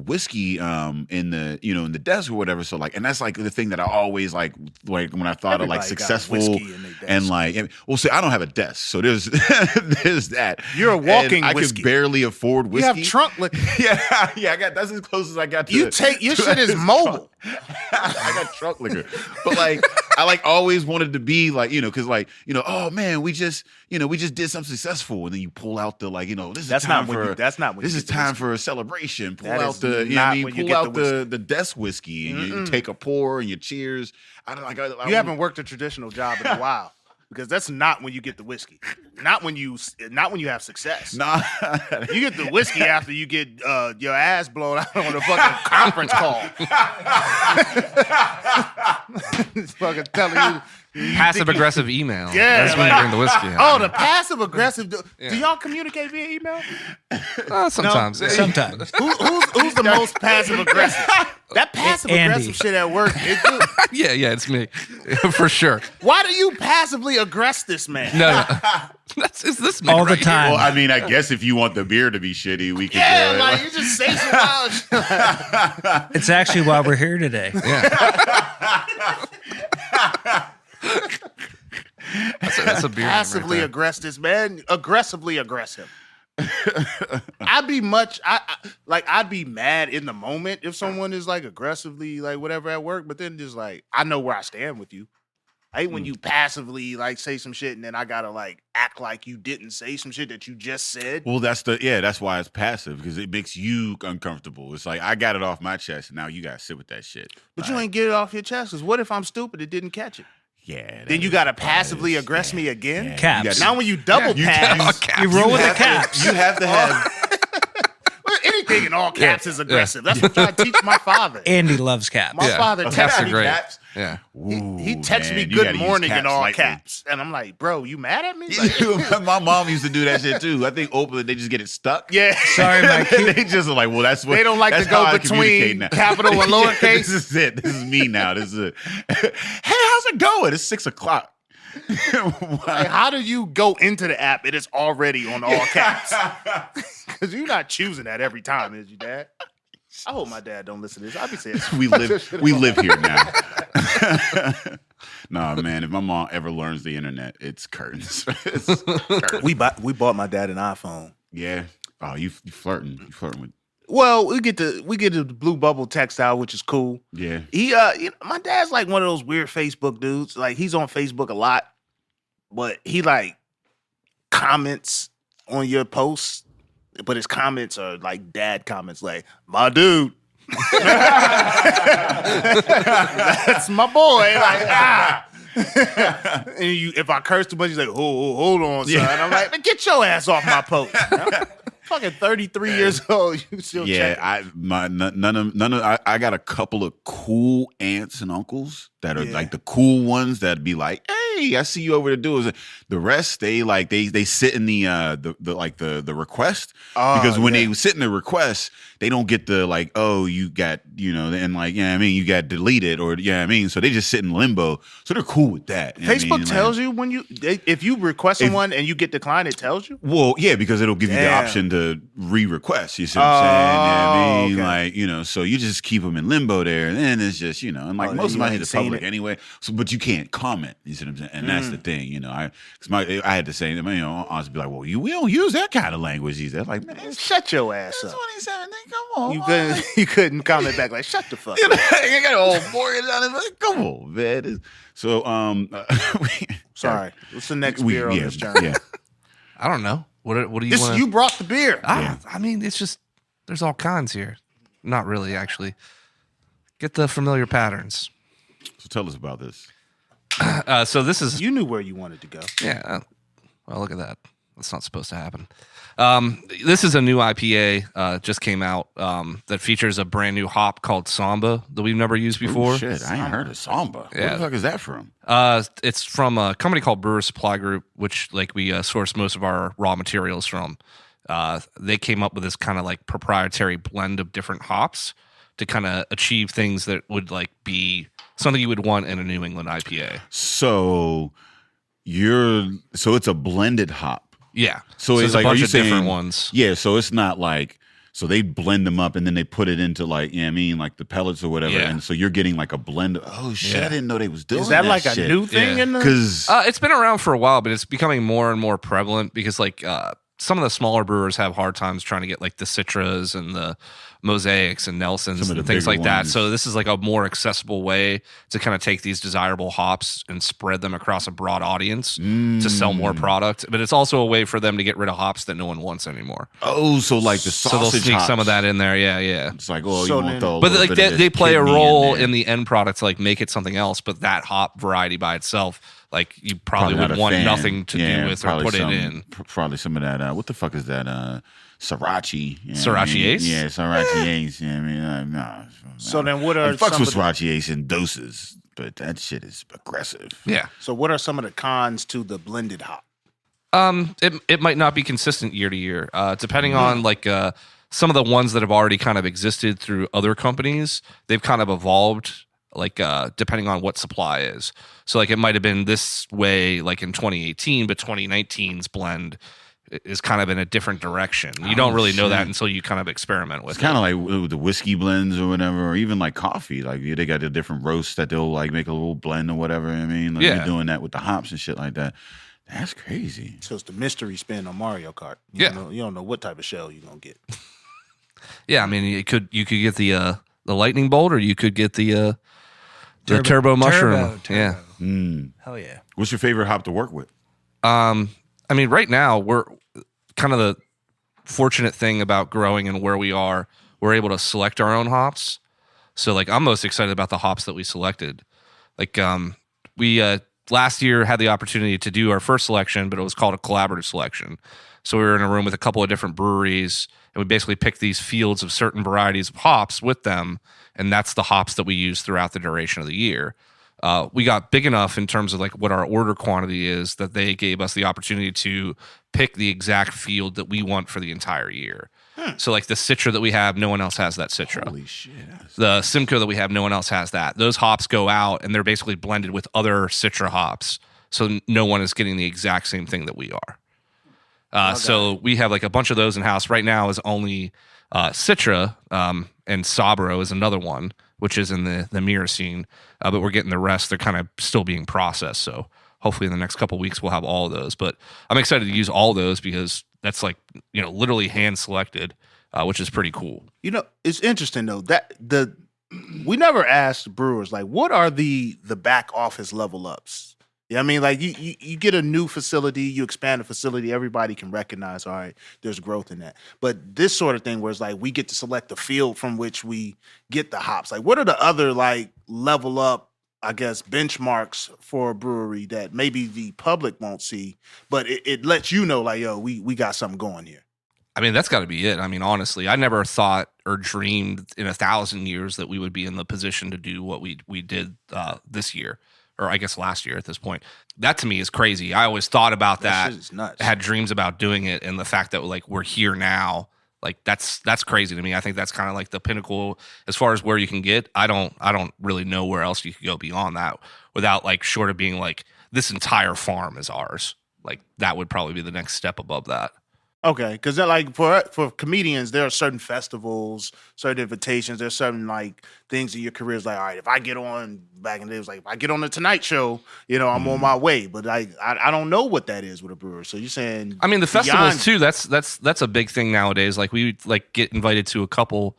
Speaker 2: whiskey in the in the desk or whatever. So like, and that's like the thing that I always like when I thought of like successful and like see, I don't have a desk, so there's there's that.
Speaker 4: You're a walking
Speaker 2: I
Speaker 4: whiskey.
Speaker 2: could barely afford whiskey.
Speaker 4: You have trunk liquor.
Speaker 2: yeah, I got that's as close as I got to.
Speaker 4: Your shit is mobile.
Speaker 2: I got trunk liquor, but like I like always wanted to be like because oh man we just did something successful, and then you pull out the this is time for a celebration. Pull out the desk whiskey and you take a pour and you cheers.
Speaker 4: You haven't worked a traditional job in a while. Because that's not when you get the whiskey. Not when you have success.
Speaker 2: Nah.
Speaker 4: You get the whiskey after you get your ass blown out on a fucking conference call. It's fucking telling you.
Speaker 5: Passive aggressive email.
Speaker 4: Yeah,
Speaker 5: that's when you bring the whiskey out.
Speaker 4: Oh, the passive aggressive. Do y'all communicate via email?
Speaker 5: Sometimes.
Speaker 4: No?
Speaker 7: Sometimes.
Speaker 4: Who's the most passive aggressive? That passive aggressive shit at work.
Speaker 5: Yeah, it's me for sure.
Speaker 4: Why do you passively aggress this man?
Speaker 5: No. Is this man
Speaker 7: all the
Speaker 5: right
Speaker 7: time?
Speaker 2: Well, I mean, I guess if you want the beer to be shitty, we can.
Speaker 4: Yeah, like you just say some wild shit.
Speaker 7: It's actually why we're here today.
Speaker 5: Yeah. That's a beer.
Speaker 4: Passively aggress this man. Aggressively aggress him. I'd be mad in the moment if someone is like aggressively like whatever at work, but then just like I know where I stand with you. I hate when you passively like say some shit and then I gotta like act like you didn't say some shit that you just said.
Speaker 2: Well, that's why it's passive, because it makes you uncomfortable. It's like I got it off my chest and now you gotta sit with that shit.
Speaker 4: But you ain't get it off your chest, because what if I'm stupid and didn't catch it?
Speaker 2: Yeah.
Speaker 4: Then you gotta passively aggress me again?
Speaker 2: Yeah.
Speaker 7: Caps.
Speaker 4: Now when you double pass,
Speaker 7: You roll with the caps.
Speaker 2: You have to have
Speaker 4: anything in all caps is aggressive. That's what I teach my father.
Speaker 7: Andy loves caps.
Speaker 4: My father texts me
Speaker 5: great.
Speaker 4: caps.
Speaker 5: Yeah.
Speaker 4: He texts me
Speaker 2: you
Speaker 4: good
Speaker 2: gotta use
Speaker 4: morning
Speaker 2: caps
Speaker 4: in all
Speaker 2: lightly.
Speaker 4: caps. And I'm like, bro, you mad at me? Like,
Speaker 2: my mom used to do that shit too. I think openly they just get it stuck.
Speaker 4: yeah.
Speaker 7: Sorry, Mike.
Speaker 2: They just are like, well, that's what
Speaker 4: They don't like
Speaker 2: that's
Speaker 4: to go
Speaker 2: how I communicate
Speaker 4: between
Speaker 2: now.
Speaker 4: capital and lowercase.
Speaker 2: This is it. This is me now. This is it. Hey, how's it going? It's 6:00.
Speaker 4: Like, how do you go into the app? It is already on all caps. Because you're not choosing that every time, is you, Dad? I hope my dad don't listen to this. I'll be saying
Speaker 2: we live here now. Nah, man. If my mom ever learns the internet, it's curtains. It's curtains.
Speaker 4: we bought my dad an iPhone.
Speaker 2: Yeah. Oh, you flirting? You flirting with?
Speaker 4: Well, we get the blue bubble textile, which is cool.
Speaker 2: Yeah.
Speaker 4: He my dad's like one of those weird Facebook dudes. Like he's on Facebook a lot, but he like comments on your posts, but his comments are like dad comments, like my dude. That's my boy. Like and if I curse too much, he's like, hold on, son. I'm like, man, get your ass off my post. Fucking 33 years old, you still checking.
Speaker 2: I got a couple of cool aunts and uncles that are like the cool ones that'd be like, hey, I see you over there doing. The rest, they sit in the request because when they sit in the request, they don't get the like, oh, you got, and like, you got deleted or so they just sit in limbo. So they're cool with that.
Speaker 4: Facebook tells you when if you request someone and you get declined, it tells you.
Speaker 2: Well, yeah, because it'll give you the option to re-request. You see what I'm saying? Okay. So you just keep them in limbo there, and then it's just and like most of my shit is public anyway. So, but you can't comment. You see what I'm saying? And that's the thing. I had to say, honestly, be like, well, we don't use that kind of language either. Like, man,
Speaker 4: shut your ass up.
Speaker 2: 27, come on.
Speaker 4: You couldn't comment back like, shut the fuck up.
Speaker 2: I got an old mortgage on it. Like, come on, man. So,
Speaker 4: sorry. What's the next beer on this journey?
Speaker 2: Yeah.
Speaker 5: I don't know. What do you want?
Speaker 4: You brought the beer.
Speaker 5: I mean, it's just there's all kinds here. Not really, actually. Get the familiar patterns.
Speaker 2: So tell us about this.
Speaker 5: So this is
Speaker 4: you knew where you wanted to go.
Speaker 5: Yeah. Well, look at that. That's not supposed to happen. This is a new IPA just came out that features a brand new hop called Samba that we've never used before.
Speaker 2: Oh, shit, I ain't heard of Samba.
Speaker 5: Yeah.
Speaker 2: Where the fuck is that from?
Speaker 5: It's from a company called Brewer Supply Group, which we source most of our raw materials from. They came up with this kind of like proprietary blend of different hops to kind of achieve things that would like be something you would want in a New England IPA.
Speaker 2: So it's a blended hop.
Speaker 5: Yeah.
Speaker 2: So it's
Speaker 5: a
Speaker 2: like,
Speaker 5: bunch
Speaker 2: are you
Speaker 5: of
Speaker 2: saying,
Speaker 5: different ones.
Speaker 2: Yeah. So it's not like, so they blend them up and then they put it into like, like the pellets or whatever. Yeah. And so you're getting like a blend of, oh shit, I didn't know they was doing that.
Speaker 4: Is that like
Speaker 2: shit.
Speaker 4: A new thing in the?
Speaker 2: Because
Speaker 5: it's been around for a while, but it's becoming more and more prevalent because like some of the smaller brewers have hard times trying to get like the Citras and the Mosaics and Nelsons and things like that. So this is like a more accessible way to kind of take these desirable hops and spread them across a broad audience to sell more product. But it's also a way for them to get rid of hops that no one wants anymore.
Speaker 2: Oh, so like the sausage
Speaker 5: they'll sneak
Speaker 2: hops.
Speaker 5: some of that in there. Yeah.
Speaker 2: It's like, oh, you won't throw.
Speaker 5: But like they play a role in the end product to like make it something else. But that hop variety by itself, like you probably would want nothing to do with or put it in.
Speaker 2: Probably some of that. What the fuck is that? Sriracha.
Speaker 5: Sriracha Ace?
Speaker 2: Yeah, Sriracha Ace. No.
Speaker 4: So then what are
Speaker 2: fucks with Sriracha Ace in doses, but that shit is aggressive.
Speaker 5: Yeah.
Speaker 4: So what are some of the cons to the blended hop?
Speaker 5: It might not be consistent year to year. Depending on like some of the ones that have already kind of existed through other companies, they've kind of evolved like depending on what supply is. So like it might have been this way like in 2018, but 2019's blend is kind of in a different direction. You don't really know that until you kind of experiment with it.
Speaker 2: It's kind of like with the whiskey blends or whatever, or even like coffee. Like they got the different roasts that they'll like make a little blend or whatever. Like you're doing that with the hops and shit like that. That's crazy.
Speaker 4: So it's the mystery spin on Mario Kart. You don't know what type of shell you're gonna get.
Speaker 5: Yeah, I mean you could get the lightning bolt, or you could get the turbo mushroom.
Speaker 7: Turbo.
Speaker 5: Yeah.
Speaker 7: Hell yeah.
Speaker 2: What's your favorite hop to work with?
Speaker 5: I mean, right now we're kind of the fortunate thing about growing and where we are. We're able to select our own hops. So, like, I'm most excited about the hops that we selected. Like, we last year had the opportunity to do our first selection, but it was called a collaborative selection. So we were in a room with a couple of different breweries, and we basically picked these fields of certain varieties of hops with them, and that's the hops that we use throughout the duration of the year. We got big enough in terms of like what our order quantity is that they gave us the opportunity to pick the exact field that we want for the entire year. So like the Citra that we have, no one else has that Citra.
Speaker 2: Holy shit.
Speaker 5: The Simcoe that we have, no one else has that. Those hops go out and they're basically blended with other Citra hops. So no one is getting the exact same thing that we are. So we have like a bunch of those in house. Right now is only Citra, and Sabro is another one, which is in the mirror scene. But we're getting the rest. They're kind of still being processed. So hopefully in the next couple of weeks, we'll have all of those. But I'm excited to use all those because that's like, literally hand selected. which is pretty cool.
Speaker 4: You know, it's interesting though that we never asked brewers like what are the back office level ups. Yeah, I mean, like you get a new facility, you expand a facility, everybody can recognize, all right, there's growth in that. But this sort of thing where it's like we get to select the field from which we get the hops. Like, what are the other like level up, I guess, benchmarks for a brewery that maybe the public won't see, but it lets you know, like, yo, we got something going here.
Speaker 5: I mean, that's got to be it. I mean, honestly, I never thought or dreamed in 1,000 years that we would be in the position to do what we did this year. Or I guess last year at this point. That to me is crazy. I always thought about that,
Speaker 4: shit is nuts.
Speaker 5: had dreams about doing it, and the fact that like we're here now, like that's crazy to me. I think that's kind of like the pinnacle as far as where you can get. I don't really know where else you could go beyond that without like short of being like this entire farm is ours. Like that would probably be the next step above that.
Speaker 4: Okay, because they're like for comedians, there are certain festivals, certain invitations. There's certain like things in your career is like, all right, if I get on back in the day, it was like if I get on the Tonight Show, you know, I'm on my way. But I don't know what that is with a brewer. So you're saying,
Speaker 5: I mean, the festivals
Speaker 4: beyond-
Speaker 5: too. That's a big thing nowadays. Like we like get invited to a couple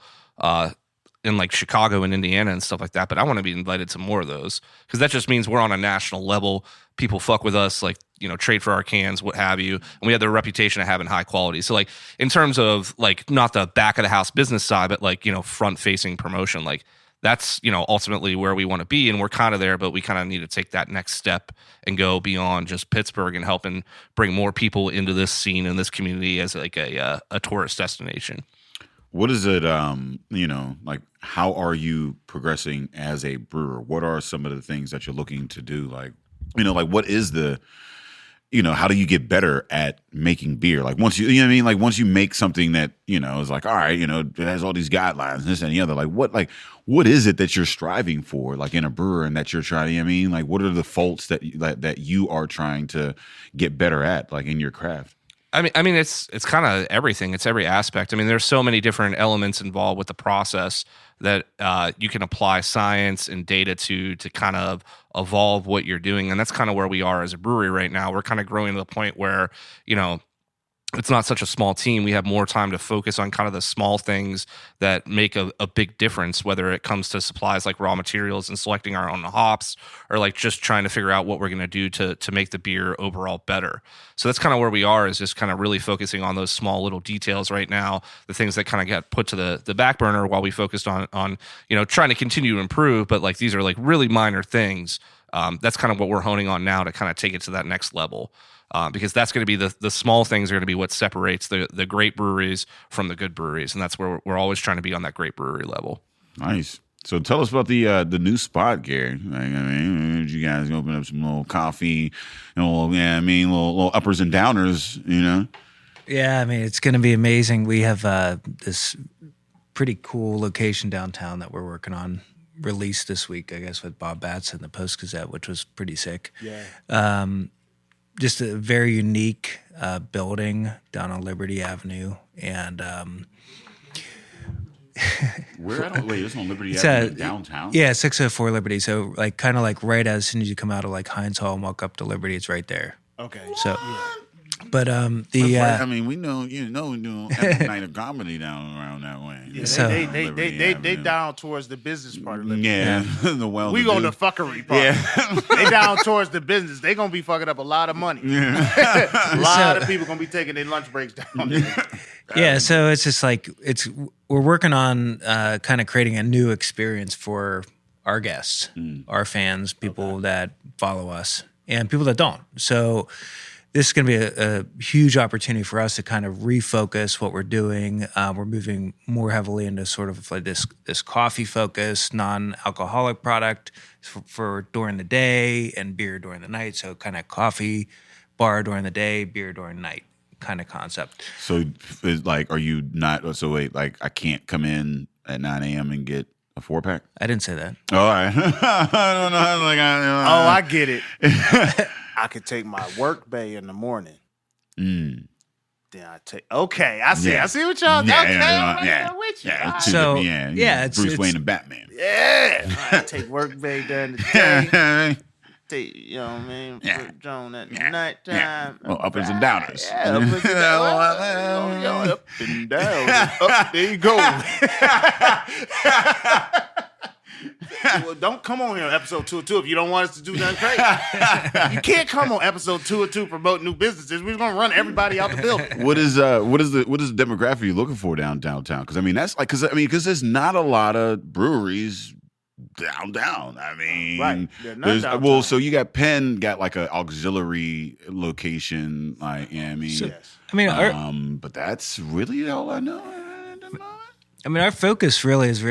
Speaker 5: in like Chicago and Indiana and stuff like that. But I want to be invited to more of those because that just means we're on a national level. People fuck with us, like, you know, trade for our cans, what have you. And we have the reputation of having high quality. So like in terms of like not the back of the house business side, but like, you know, front facing promotion, like that's, you know, ultimately where we want to be. And we're kind of there, but we kind of need to take that next step and go beyond just Pittsburgh and helping bring more people into this scene and this community as like a tourist destination.
Speaker 2: What is it, you know, like how are you progressing as a brewer? What are some of the things that you're looking to do? Like, you know, like what is the, you know, how do you get better at making beer? Like once you know what I mean? Like once you make something that, you know, is like, all right, you know, it has all these guidelines, this and the other. Like what is it that you're striving for, like in a brewer and that you're trying, you know what I mean? Like what are the faults that you are trying to get better at, like in your craft?
Speaker 5: I mean, it's kind of everything. It's every aspect. I mean, there's so many different elements involved with the process that you can apply science and data to kind of evolve what you're doing. And that's kind of where we are as a brewery right now. We're kind of growing to the point where, you know, it's not such a small team. We have more time to focus on kind of the small things that make a big difference, whether it comes to supplies like raw materials and selecting our own hops, or like just trying to figure out what we're going to do to make the beer overall better. So that's kind of where we are, is just kind of really focusing on those small little details right now, the things that kind of get put to the back burner while we focused on you know, trying to continue to improve. But like these are like really minor things. That's kind of what we're honing on now to kind of take it to that next level. Because that's going to be the small things are going to be what separates the great breweries from the good breweries, and that's where we're always trying to be on that great brewery level.
Speaker 2: Nice. So tell us about the new spot, Gary. Like, I mean, you guys open up some little coffee, you know, yeah, I mean, little uppers and downers, you know.
Speaker 7: Yeah, I mean, it's going to be amazing. We have this pretty cool location downtown that we're working on, released this week, I guess, with Bob Batts in the Post-Gazette, which was pretty sick.
Speaker 4: Yeah.
Speaker 7: Just a very unique building down on Liberty Avenue. And
Speaker 2: Where I don't wait, it's on Liberty Avenue downtown.
Speaker 7: Yeah, 604 Liberty. So like kind of like right as soon as you come out of like Heinz Hall and walk up to Liberty, it's right there.
Speaker 4: Okay.
Speaker 7: So but
Speaker 2: I mean, we know, you know, we do every night of comedy down around that way.
Speaker 4: Yeah,
Speaker 7: So-
Speaker 4: they down towards the business part of Liberty.
Speaker 2: Yeah, the well.
Speaker 4: We go to fuckery part.
Speaker 2: Yeah.
Speaker 4: They down towards the business. They gonna be fucking up a lot of money. A lot of people gonna be taking their lunch breaks down there.
Speaker 7: Yeah, so it's just like we're working on kind of creating a new experience for our guests, our fans, people that follow us, and people that don't. So this is going to be a huge opportunity for us to kind of refocus what we're doing. We're moving more heavily into sort of like this coffee focused, non-alcoholic product for during the day and beer during the night. So kind of coffee bar during the day, beer during the night kind of concept.
Speaker 2: So, it's like, are you not? So wait, like, I can't come in at 9 a.m. and get a 4-pack?
Speaker 7: I didn't say that.
Speaker 2: All right. I don't know. Like,
Speaker 4: I get it. I could take my work bay in the morning. Then I take. Okay, I see.
Speaker 2: Yeah.
Speaker 4: I see what y'all.
Speaker 2: Yeah,
Speaker 4: Okay,
Speaker 2: yeah,
Speaker 4: I'm
Speaker 2: yeah.
Speaker 4: right there with you.
Speaker 2: Yeah,
Speaker 4: All right.
Speaker 7: So,
Speaker 2: yeah,
Speaker 7: it's-
Speaker 2: Bruce Wayne and Batman.
Speaker 4: Yeah. I take work bay during the day. take, you know what I mean?
Speaker 2: Yeah.
Speaker 4: Put Joan at
Speaker 2: Yeah.
Speaker 4: nighttime.
Speaker 2: Well, uppers and downers.
Speaker 4: Yeah, up and down. Up and down. Up, there you go. Well, don't come on here on episode 202 if you don't want us to do nothing crazy. You can't come on episode 202 promote new businesses. We're gonna run everybody out the building.
Speaker 2: What is the demographic you're looking for downtown? Because I mean that's like because there's not a lot of breweries downtown. I mean,
Speaker 4: Right. They're not downtown.
Speaker 2: well, so you got Penn got like an auxiliary location, like I mean,
Speaker 4: Yes.
Speaker 7: I mean,
Speaker 2: but that's really all I know.
Speaker 7: our focus really is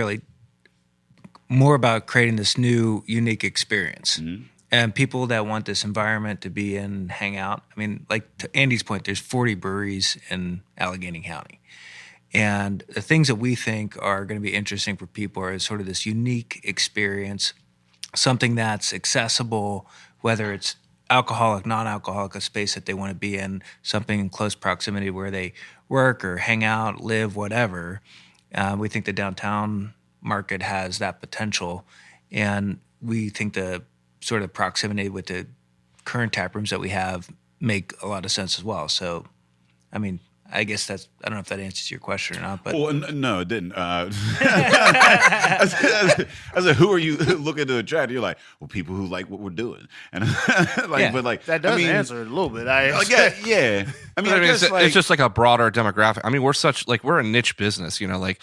Speaker 7: more about creating this new, unique experience. And people that want this environment to be in, hang out. I mean, like to Andy's point, there's 40 breweries in Allegheny County. And the things that we think are going to be interesting for people are sort of this unique experience, something that's accessible, whether it's alcoholic, non-alcoholic, a space that they want to be in, something in close proximity where they work or hang out, live, whatever. We think the downtown market has that potential, and we think the sort of proximity with the current tap rooms that we have make a lot of sense as well. So, I mean, I guess I don't know if that answers your question or not, but
Speaker 2: Well, no, it didn't. I said, who are you looking to attract? You're like, well, people who like what we're doing, and like,
Speaker 7: Yeah.
Speaker 2: but like
Speaker 4: That does
Speaker 2: I mean,
Speaker 4: answer it a little bit.
Speaker 2: yeah. I mean, I guess
Speaker 5: it's just like a broader demographic. I mean, we're a niche business, you know, like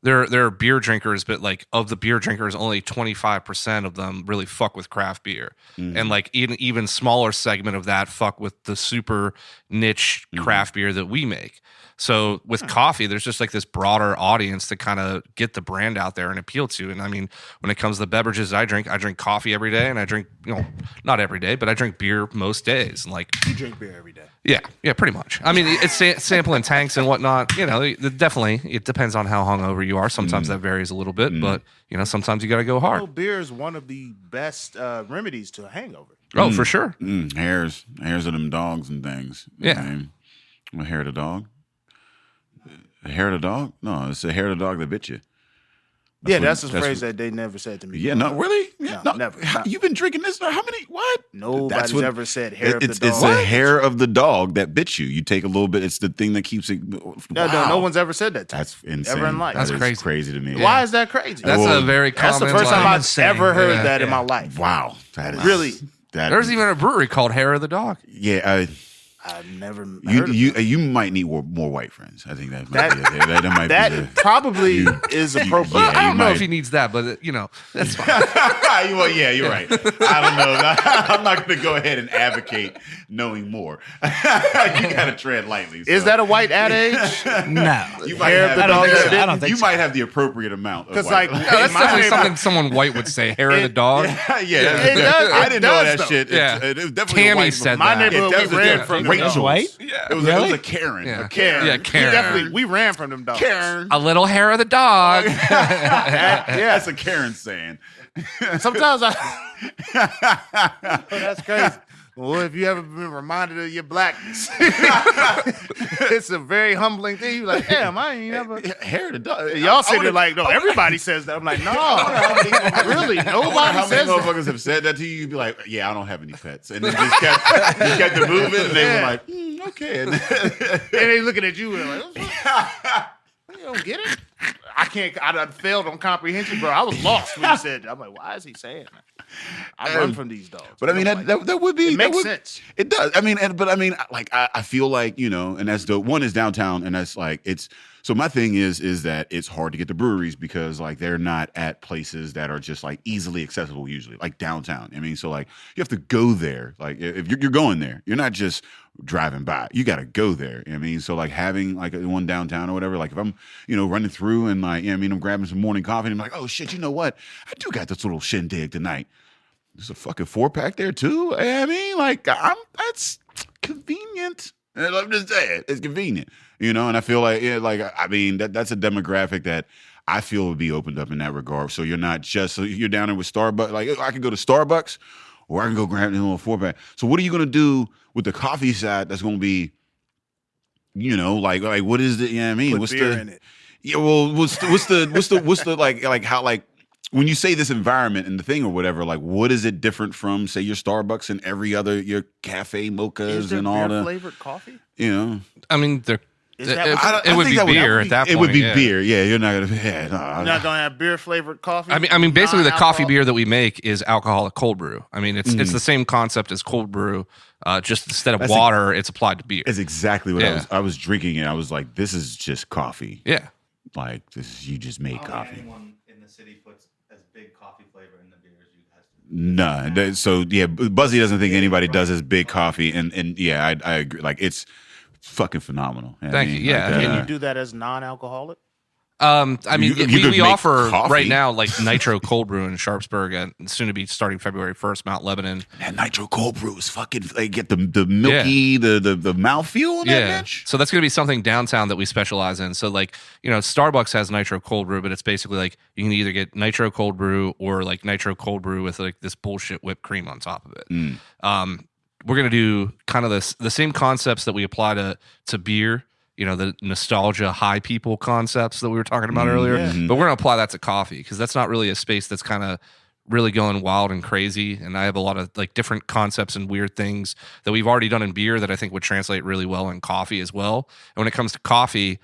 Speaker 5: there are beer drinkers, but like of the beer drinkers, only 25% of them really fuck with craft beer. And like even smaller segment of that fuck with the super niche craft beer that we make. So with coffee, there's just like this broader audience to kind of get the brand out there and appeal to. And I mean, when it comes to the beverages I drink coffee every day, and I drink, you know, not every day, but I drink beer most days. And like,
Speaker 4: You drink beer every day.
Speaker 5: yeah, pretty much. I mean, it's sampling tanks and whatnot. You know, definitely it depends on how hungover you are. Sometimes that varies a little bit, but you know, sometimes you got to go hard.
Speaker 4: Well, beer is one of the best remedies to a hangover.
Speaker 5: Oh, for sure.
Speaker 2: hairs of them dogs and things.
Speaker 5: Yeah.
Speaker 2: I mean, a hair of the dog. A hair of the dog? No, it's a hair of the dog that bit you.
Speaker 4: That's a phrase that they never said to me.
Speaker 2: Yeah, no, really? Yeah,
Speaker 4: No, never.
Speaker 2: You've been drinking this? How many? What?
Speaker 4: Nobody's ever said hair of the
Speaker 2: It's
Speaker 4: dog.
Speaker 2: the hair of the dog that bit you. You take a little bit. It's the thing that keeps it.
Speaker 4: No one's ever said that to me.
Speaker 2: That's insane.
Speaker 4: Ever in life.
Speaker 2: That
Speaker 5: That's
Speaker 2: is
Speaker 5: crazy.
Speaker 2: to me.
Speaker 4: Why is that crazy?
Speaker 5: That's
Speaker 2: Well,
Speaker 5: a very
Speaker 4: That's
Speaker 5: common
Speaker 4: the first time
Speaker 5: line.
Speaker 4: I've
Speaker 7: saying.
Speaker 4: ever heard
Speaker 5: Yeah,
Speaker 4: that in
Speaker 5: yeah.
Speaker 4: my life.
Speaker 2: Wow, that is
Speaker 4: Really?
Speaker 5: There's even a brewery called Hair of the Dog.
Speaker 2: Yeah,
Speaker 4: I've never heard of
Speaker 2: you might need more white friends. I think that might be that might be
Speaker 4: that. Probably is appropriate.
Speaker 2: Yeah,
Speaker 5: I
Speaker 2: you
Speaker 5: don't know
Speaker 2: might.
Speaker 5: if he needs that, but you know, that's fine.
Speaker 2: Well, yeah, you're right. I don't know. I'm not going to go ahead and advocate knowing more. You got to tread lightly.
Speaker 4: Is
Speaker 2: so.
Speaker 4: that a white adage?
Speaker 7: no.
Speaker 2: You might
Speaker 4: hair
Speaker 2: have,
Speaker 4: of the dog that bit?
Speaker 7: I don't think
Speaker 2: you
Speaker 7: so.
Speaker 2: might have the appropriate amount.
Speaker 4: Because
Speaker 2: Because
Speaker 4: like
Speaker 5: No, that's
Speaker 4: in my
Speaker 5: definitely
Speaker 4: neighborhood-
Speaker 5: something someone white would say. Hair of the dog.
Speaker 2: yeah,
Speaker 4: It does-
Speaker 2: I
Speaker 4: it
Speaker 2: didn't know
Speaker 4: does,
Speaker 2: that
Speaker 4: though.
Speaker 2: shit.
Speaker 5: Yeah.
Speaker 2: It was definitely
Speaker 5: Tammy
Speaker 2: a white
Speaker 5: said
Speaker 4: My
Speaker 5: that.
Speaker 4: neighborhood, we ran from them
Speaker 2: Rachel's.
Speaker 4: dogs.
Speaker 7: White?
Speaker 2: Yeah, it
Speaker 7: Really?
Speaker 2: was a Karen.
Speaker 5: Yeah.
Speaker 2: A Karen.
Speaker 5: Yeah,
Speaker 4: We
Speaker 5: Karen.
Speaker 4: definitely we ran from them dogs.
Speaker 2: Karen.
Speaker 5: A little hair of the dog.
Speaker 2: Yeah, that's a Karen saying.
Speaker 4: Sometimes that's crazy. Well, if you ever been reminded of your blackness, it's a very humbling thing. You're like, damn, I ain't never.
Speaker 2: Hair of the dog.
Speaker 4: Y'all say they're like, no, everybody says that. I'm like, no, really,
Speaker 2: How
Speaker 4: nobody
Speaker 2: many
Speaker 4: says that.
Speaker 2: motherfuckers have said that to you? You'd be like, yeah, I don't have any pets. And then just kept it moving, and they were like, okay. And
Speaker 4: And they looking at you and like, you don't get it? I can't. I done failed on comprehension, bro. I was lost when you said that. I'm like, why is he saying that? I run from these dogs.
Speaker 2: But I mean, that would be.
Speaker 4: It
Speaker 2: that
Speaker 4: makes
Speaker 2: would-
Speaker 4: sense.
Speaker 2: It does. I mean, but I mean, like, I feel like, you know, and that's the one is downtown, and that's like, it's, so my thing is that it's hard to get to breweries because like they're not at places that are just like easily accessible usually, like downtown. I mean, so like you have to go there. Like if you're going there, you're not just driving by. You got to go there. I mean, so like having like one downtown or whatever, like if I'm, you know, running through and like, I mean, I'm grabbing some morning coffee and I'm like, oh shit, you know what? I do got this little shindig tonight. There's a fucking 4-pack there too. I mean, like that's convenient. And I'm just saying, it's convenient, you know. And I feel like, yeah, like I mean, that's a demographic that I feel would be opened up in that regard. So you're not just you're down there with Starbucks. Like I could go to Starbucks, or I can go grab a little 4-pack. So what are you gonna do with the coffee side? That's gonna be, you know, like what is the? You know what I mean?
Speaker 4: Put
Speaker 2: What's
Speaker 4: beer
Speaker 2: the?
Speaker 4: in it.
Speaker 2: Yeah, well, what's the like how like when you say this environment and the thing or whatever, like, what is it different from, say, your Starbucks and every other your cafe mochas
Speaker 4: Is there
Speaker 2: and all
Speaker 4: beer
Speaker 2: that?
Speaker 4: flavored coffee?
Speaker 2: You know,
Speaker 5: I mean,
Speaker 4: Is that what-
Speaker 5: it would be beer at that point.
Speaker 2: it would be
Speaker 5: yeah.
Speaker 2: beer. Yeah, you're not gonna. Yeah, no,
Speaker 4: You're not gonna have beer flavored coffee.
Speaker 5: I mean, basically, the coffee
Speaker 4: Non-alcohol?
Speaker 5: beer that we make is alcoholic cold brew. I mean, it's the same concept as cold brew. Just instead of
Speaker 2: That's
Speaker 5: water, it's applied to beer.
Speaker 2: It's exactly what
Speaker 5: Yeah.
Speaker 2: I was drinking, and I was like, this is just coffee.
Speaker 5: Yeah.
Speaker 2: Like this is you just made coffee.
Speaker 6: Anyone in the city puts as big coffee flavor in the beer as you guys do.
Speaker 2: None. So yeah, Buzzy doesn't think anybody does as big coffee, and yeah, I agree. Like it's fucking phenomenal.
Speaker 5: Thank you. Yeah,
Speaker 2: like,
Speaker 5: I mean,
Speaker 4: Can you do that as non-alcoholic?
Speaker 5: I mean,
Speaker 2: You could
Speaker 5: we
Speaker 2: make
Speaker 5: offer
Speaker 2: coffee.
Speaker 5: right now like Nitro Cold Brew in Sharpsburg, and soon to be starting February 1st, Mount Lebanon.
Speaker 2: that nitro cold brew is fucking. They get the milky, the mouthfeel in that bitch.
Speaker 5: So that's going to be something downtown that we specialize in. So like, Starbucks has Nitro Cold Brew, but it's basically like you can either get Nitro Cold Brew or like Nitro Cold Brew with like this bullshit whipped cream on top of it. We're going to do kind of the same concepts that we apply to beer. The nostalgia high people concepts that we were talking about earlier, but we're going to apply that to coffee because that's not really a space that's kind of really going wild and crazy. And I have a lot of like different concepts and weird things that we've already done in beer that I think would translate really well in coffee as well. And when it comes to coffee,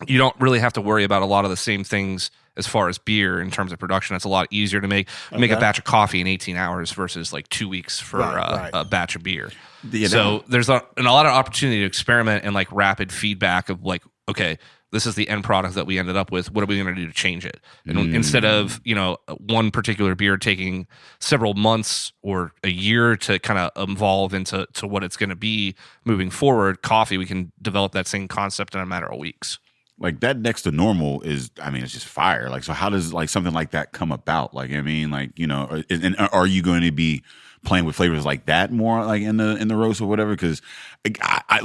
Speaker 5: you don't really have to worry about a lot of the same things as far as beer in terms of production. It's a lot easier to make a batch of coffee in 18 hours versus like 2 weeks for
Speaker 4: Right.
Speaker 5: a batch of beer.
Speaker 2: Yeah,
Speaker 5: So there's a lot of opportunity to experiment and like rapid feedback of like, okay, this is the end product that we ended up with. What are we going to do to change it? And instead of, one particular beer taking several months or a year to kind of evolve into what it's going to be moving forward, coffee, we can develop that same concept in a matter of weeks.
Speaker 2: Like that next to normal is, I mean, it's just fire. Like, so how does like something like that come about? Like, I mean, like, and are you going to be playing with flavors like that more, like in the roast or whatever? Because I've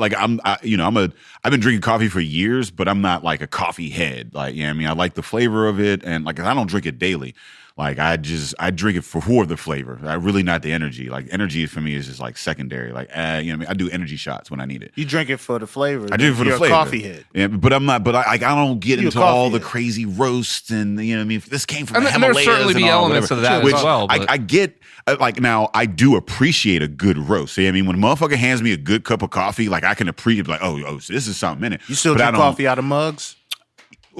Speaker 2: been drinking coffee for years, but I'm not like a coffee head. Like, I mean, I like the flavor of it, and like I don't drink it daily. Like I drink it for the flavor. I really not the energy. Like energy for me is just like secondary. Like I do energy shots when I need it.
Speaker 4: You drink it for the flavor.
Speaker 2: I drink it for
Speaker 4: You're
Speaker 2: the flavor.
Speaker 4: A coffee head.
Speaker 2: Yeah, but I'm not. But I don't get
Speaker 4: You're a
Speaker 2: into all
Speaker 4: coffee
Speaker 2: the
Speaker 4: head.
Speaker 2: crazy roasts and this came from
Speaker 5: And
Speaker 2: the
Speaker 5: there
Speaker 2: Himalayas.
Speaker 5: certainly
Speaker 2: and
Speaker 5: be
Speaker 2: all,
Speaker 5: elements
Speaker 2: whatever.
Speaker 5: of that as
Speaker 2: Which
Speaker 5: well, but-
Speaker 2: I get. Like now, I do appreciate a good roast. See, I mean, when a motherfucker hands me a good cup of coffee, like I can appreciate, like, oh, so this is something in it.
Speaker 4: You still
Speaker 2: But I
Speaker 4: drink
Speaker 2: don't-
Speaker 4: coffee out of mugs?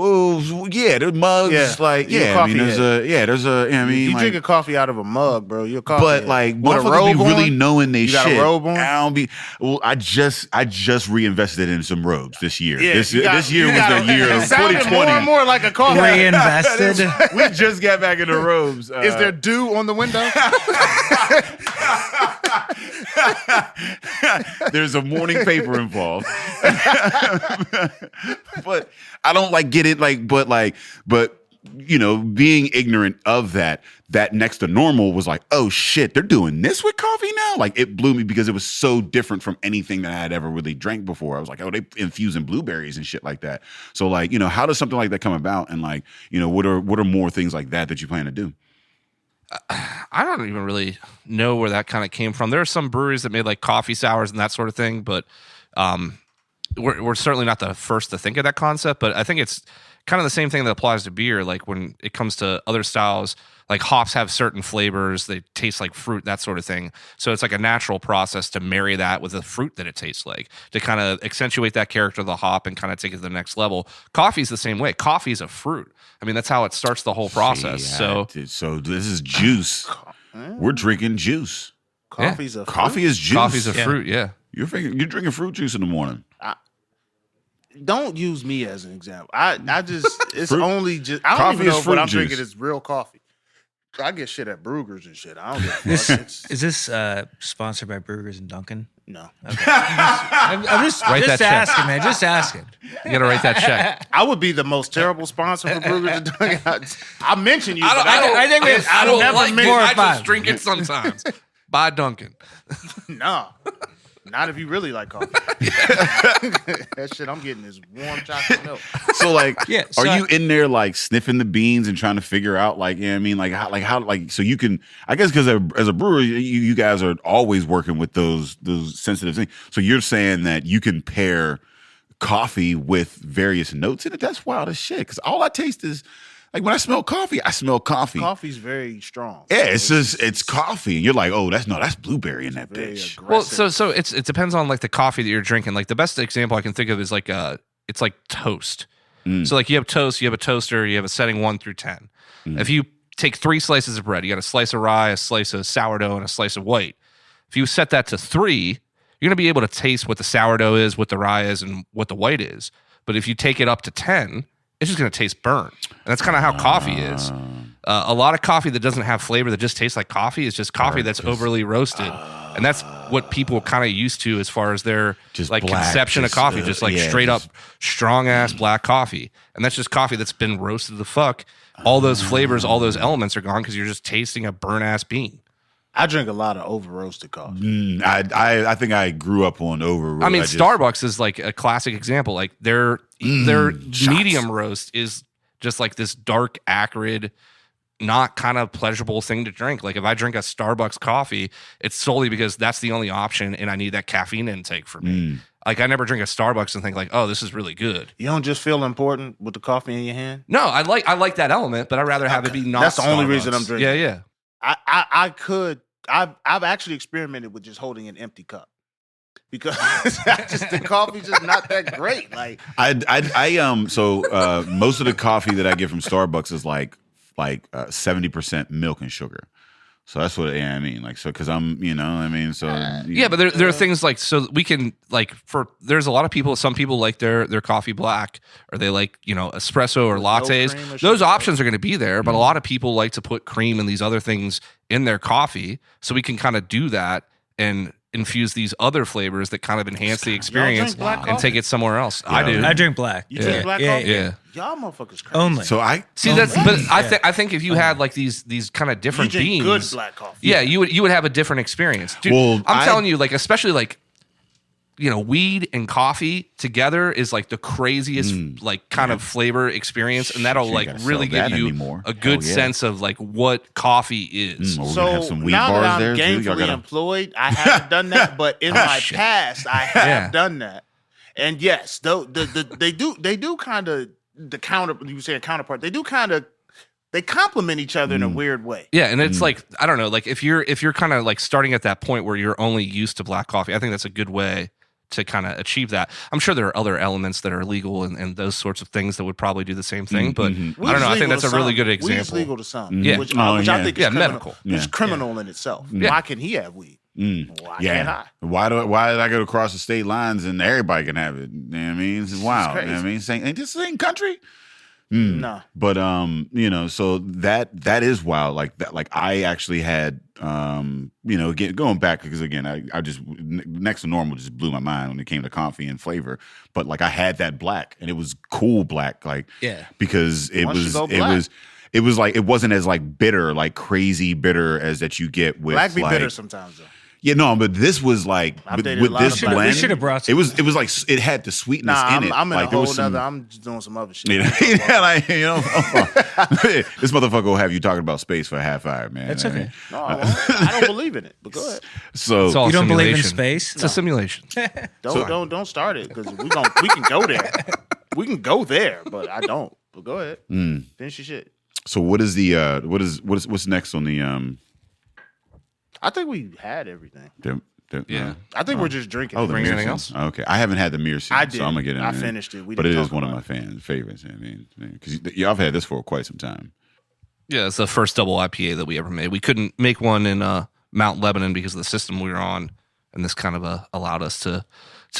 Speaker 2: Oh, yeah, there's mugs.
Speaker 4: Yeah,
Speaker 2: Like,
Speaker 4: you're a
Speaker 2: yeah, I mean,
Speaker 4: coffee
Speaker 2: there's a. I mean,
Speaker 4: you
Speaker 2: like,
Speaker 4: drinking coffee out of a mug, bro. You're a coffee
Speaker 2: but
Speaker 4: head.
Speaker 2: like
Speaker 4: With a
Speaker 2: motherfuckers be
Speaker 4: robe
Speaker 2: really
Speaker 4: on?
Speaker 2: knowing they
Speaker 4: You got a
Speaker 2: shit.
Speaker 4: robe on?
Speaker 2: I don't be. Well, I just reinvested in some robes this year.
Speaker 4: Yeah,
Speaker 2: this
Speaker 4: you got-
Speaker 2: year
Speaker 4: you
Speaker 2: was
Speaker 4: got-
Speaker 2: the year of
Speaker 4: it sounded
Speaker 2: 2020.
Speaker 4: more and more like a coffee head.
Speaker 7: Reinvested.
Speaker 2: We just got back into robes.
Speaker 4: Is there dew on the window?
Speaker 2: There's a morning paper involved. But I don't like get it but being ignorant of that next to normal was like, oh shit, they're doing this with coffee now? Like it blew me because it was so different from anything that I had ever really drank before. I was like, oh, they infusing blueberries and shit like that. So like, how does something like that come about? And like, what are more things like that you plan to do?
Speaker 5: I don't even really know where that kind of came from. There are some breweries that made like coffee sours and that sort of thing, but we're certainly not the first to think of that concept. But I think it's kind of the same thing that applies to beer. Like when it comes to other styles, like hops have certain flavors, they taste like fruit, that sort of thing. So it's like a natural process to marry that with the fruit that it tastes like, to kind of accentuate that character of the hop and kind of take it to the next level. Coffee's the same way. Coffee's a fruit. I mean, that's how it starts the whole process.
Speaker 2: So this is juice. We're drinking juice.
Speaker 4: Coffee's a fruit?
Speaker 2: Coffee is juice.
Speaker 5: Coffee's a fruit, yeah.
Speaker 2: You're drinking fruit juice in the morning.
Speaker 4: Don't use me as an example. I just it's
Speaker 2: Fruit-
Speaker 4: only just I don't
Speaker 2: coffee
Speaker 4: even know
Speaker 2: is
Speaker 4: if
Speaker 2: fruit
Speaker 4: what I'm
Speaker 2: juice.
Speaker 4: drinking is real coffee. I get shit at Brugger's and shit. I don't give a fuck.
Speaker 7: Is this sponsored by Burgers and Dunkin'?
Speaker 4: No.
Speaker 7: I'm just
Speaker 5: Write that check.
Speaker 7: asking, man. Just asking.
Speaker 5: You got to write that check.
Speaker 4: I would be the most terrible sponsor for Brugger's and Dunkin'. I mentioned you, but
Speaker 7: I think we have
Speaker 5: I don't
Speaker 7: never
Speaker 5: like it.
Speaker 7: four or
Speaker 5: I
Speaker 7: five.
Speaker 5: just drink it sometimes. Buy Dunkin'.
Speaker 4: no. Not if you really like coffee. That shit I'm getting is warm chocolate milk.
Speaker 2: So like,
Speaker 7: Yeah, so
Speaker 2: are you in there like sniffing the beans and trying to figure out like, I mean, like how, so you can, I guess because as a brewer, you guys are always working with those sensitive things. So you're saying that you can pair coffee with various notes in it? That's wild as shit. Because all I taste is Like when I smell coffee, I smell coffee.
Speaker 4: Coffee's very strong.
Speaker 2: Yeah, it's coffee, and you're like, oh, that's blueberry in that
Speaker 4: very
Speaker 2: bitch.
Speaker 4: aggressive.
Speaker 5: Well, so it depends on like the coffee that you're drinking. Like the best example I can think of is like it's like toast. So like you have toast, you have a toaster, you have a setting 1 through 10. If you take 3 slices of bread, you got a slice of rye, a slice of sourdough, and a slice of white. If you set that to 3, you're gonna be able to taste what the sourdough is, what the rye is, and what the white is. But if you take it up to 10, it's just gonna taste burnt. And that's kind of how coffee is. A lot of coffee that doesn't have flavor that just tastes like coffee is just coffee that's overly roasted. And that's what people are kind of used to as far as their
Speaker 2: Just
Speaker 5: like
Speaker 2: black,
Speaker 5: conception of
Speaker 2: just,
Speaker 5: coffee, just like straight
Speaker 2: just-
Speaker 5: up strong ass black coffee. And that's just coffee that's been roasted the fuck. All those flavors, all those elements are gone because you're just tasting a burnt ass bean.
Speaker 4: I drink a lot of over roasted coffee.
Speaker 2: I think I grew up on over.
Speaker 5: I mean, Starbucks is like a classic example. Like their medium roast is just like this dark, acrid, not kind of pleasurable thing to drink. Like if I drink a Starbucks coffee, it's solely because that's the only option and I need that caffeine intake for me. Like I never drink a Starbucks and think like, oh, this is really good.
Speaker 4: You don't just feel important with the coffee in your hand?
Speaker 5: No, I like that element, but I'd rather have it be not
Speaker 4: That's the only
Speaker 5: Starbucks.
Speaker 4: reason I'm drinking.
Speaker 5: Yeah.
Speaker 4: I've actually experimented with just holding an empty cup because the coffee's just not that great. Like
Speaker 2: so most of the coffee that I get from Starbucks is like 70% milk and sugar. So that's what I mean. Like, so, because I'm, so.
Speaker 5: Yeah, but there are things like, so we can, like, there's a lot of people, some people like their coffee black, or they like, espresso or lattes.
Speaker 4: cream or
Speaker 5: Those
Speaker 4: sugar.
Speaker 5: options are going to be there, but a lot of people like to put cream and these other things in their coffee. So we can kind of do that and infuse these other flavors that kind of enhance the experience
Speaker 4: black
Speaker 5: and
Speaker 4: coffee?
Speaker 5: take it somewhere else. I do.
Speaker 7: I drink black.
Speaker 4: You drink black
Speaker 7: Yeah,
Speaker 4: coffee?
Speaker 5: yeah.
Speaker 4: Y'all motherfuckers crazy.
Speaker 7: Only.
Speaker 2: So I
Speaker 5: See, that's, but I think if you had like these kind of
Speaker 4: You
Speaker 5: different
Speaker 4: drink
Speaker 5: beans,
Speaker 4: good black coffee.
Speaker 5: yeah, you would have a different experience. Dude,
Speaker 2: Well,
Speaker 5: I'm telling you, like, especially like, weed and coffee together is like the craziest like kind of flavor experience, and that'll
Speaker 2: You ain't
Speaker 5: like
Speaker 2: gotta
Speaker 5: really
Speaker 2: sell
Speaker 5: give
Speaker 2: that
Speaker 5: you
Speaker 2: anymore.
Speaker 5: a good
Speaker 2: Hell yeah.
Speaker 5: sense of like what coffee is.
Speaker 2: We're
Speaker 4: So
Speaker 2: gonna have some weed
Speaker 4: now
Speaker 2: bars
Speaker 4: that I'm
Speaker 2: there too. Y'all
Speaker 4: gainfully
Speaker 2: gotta.
Speaker 4: employed, I haven't done that, but in my
Speaker 5: shit.
Speaker 4: past, I have
Speaker 5: Yeah.
Speaker 4: done that. And yes, they do kind of the counter. You say a counterpart. They do kind of they complement each other in a weird way.
Speaker 5: Yeah, and it's like, I don't know, like if you're kind of like starting at that point where you're only used to black coffee, I think that's a good way to kind of achieve that. I'm sure there are other elements that are legal and those sorts of things that would probably do the same thing, but I don't know. I think that's a really good
Speaker 4: Weed is
Speaker 5: example.
Speaker 4: legal to some,
Speaker 5: Yeah.
Speaker 4: which,
Speaker 2: Oh,
Speaker 4: which
Speaker 2: yeah.
Speaker 4: I think is
Speaker 5: Yeah,
Speaker 4: criminal.
Speaker 5: medical.
Speaker 4: It's criminal in itself.
Speaker 5: Yeah.
Speaker 4: Why can he have weed? Why can't I?
Speaker 2: Why did I go across the state lines and everybody can have it? You know what I mean? It's wild. You know what I mean? Ain't this the same country?
Speaker 4: No.
Speaker 2: But so that is wild. Like that, like I actually had again going back because again I just next to normal just blew my mind when it came to coffee and flavor. But like I had that black and it was cool black, like because it
Speaker 4: Once you
Speaker 2: was
Speaker 4: go
Speaker 2: it
Speaker 4: black.
Speaker 2: was like it wasn't as like bitter, like crazy bitter as that you get with
Speaker 4: Black be
Speaker 2: like,
Speaker 4: bitter sometimes though.
Speaker 2: Yeah, no, but this was like
Speaker 4: I've
Speaker 2: with
Speaker 4: dated a lot
Speaker 2: this
Speaker 4: of black-
Speaker 2: blend.
Speaker 7: We should have brought some.
Speaker 2: It was like it had the sweetness
Speaker 4: Nah,
Speaker 2: in it.
Speaker 4: I'm in
Speaker 2: like
Speaker 4: a
Speaker 2: there
Speaker 4: whole
Speaker 2: was some,
Speaker 4: nother. I'm just doing some other shit.
Speaker 2: yeah, like this motherfucker will have you talking about space for a half hour, man.
Speaker 7: That's
Speaker 2: I mean,
Speaker 7: okay.
Speaker 4: No, I don't believe in it. But go ahead.
Speaker 2: So
Speaker 5: It's all
Speaker 7: You don't believe in
Speaker 5: simulation.
Speaker 7: space?
Speaker 5: It's a simulation.
Speaker 4: Don't start it because we can go there. We can go there, but I don't. But go ahead. Finish your shit.
Speaker 2: So what is the what's next on the
Speaker 4: I think we had everything.
Speaker 5: Yeah.
Speaker 4: I think we're just drinking.
Speaker 2: Oh, the
Speaker 5: Bring
Speaker 2: mirror
Speaker 5: anything
Speaker 2: scene. Okay, I haven't had the mirror scene,
Speaker 4: I did.
Speaker 2: so I'm gonna get in.
Speaker 4: I
Speaker 2: there.
Speaker 4: finished it. We
Speaker 2: but it
Speaker 4: didn't
Speaker 2: is
Speaker 4: talk
Speaker 2: one of
Speaker 4: about
Speaker 2: my favorites. I mean, because y'all have had this for quite some time.
Speaker 5: Yeah, it's the first double IPA that we ever made. We couldn't make one in Mount Lebanon because of the system we were on, and this kind of allowed us to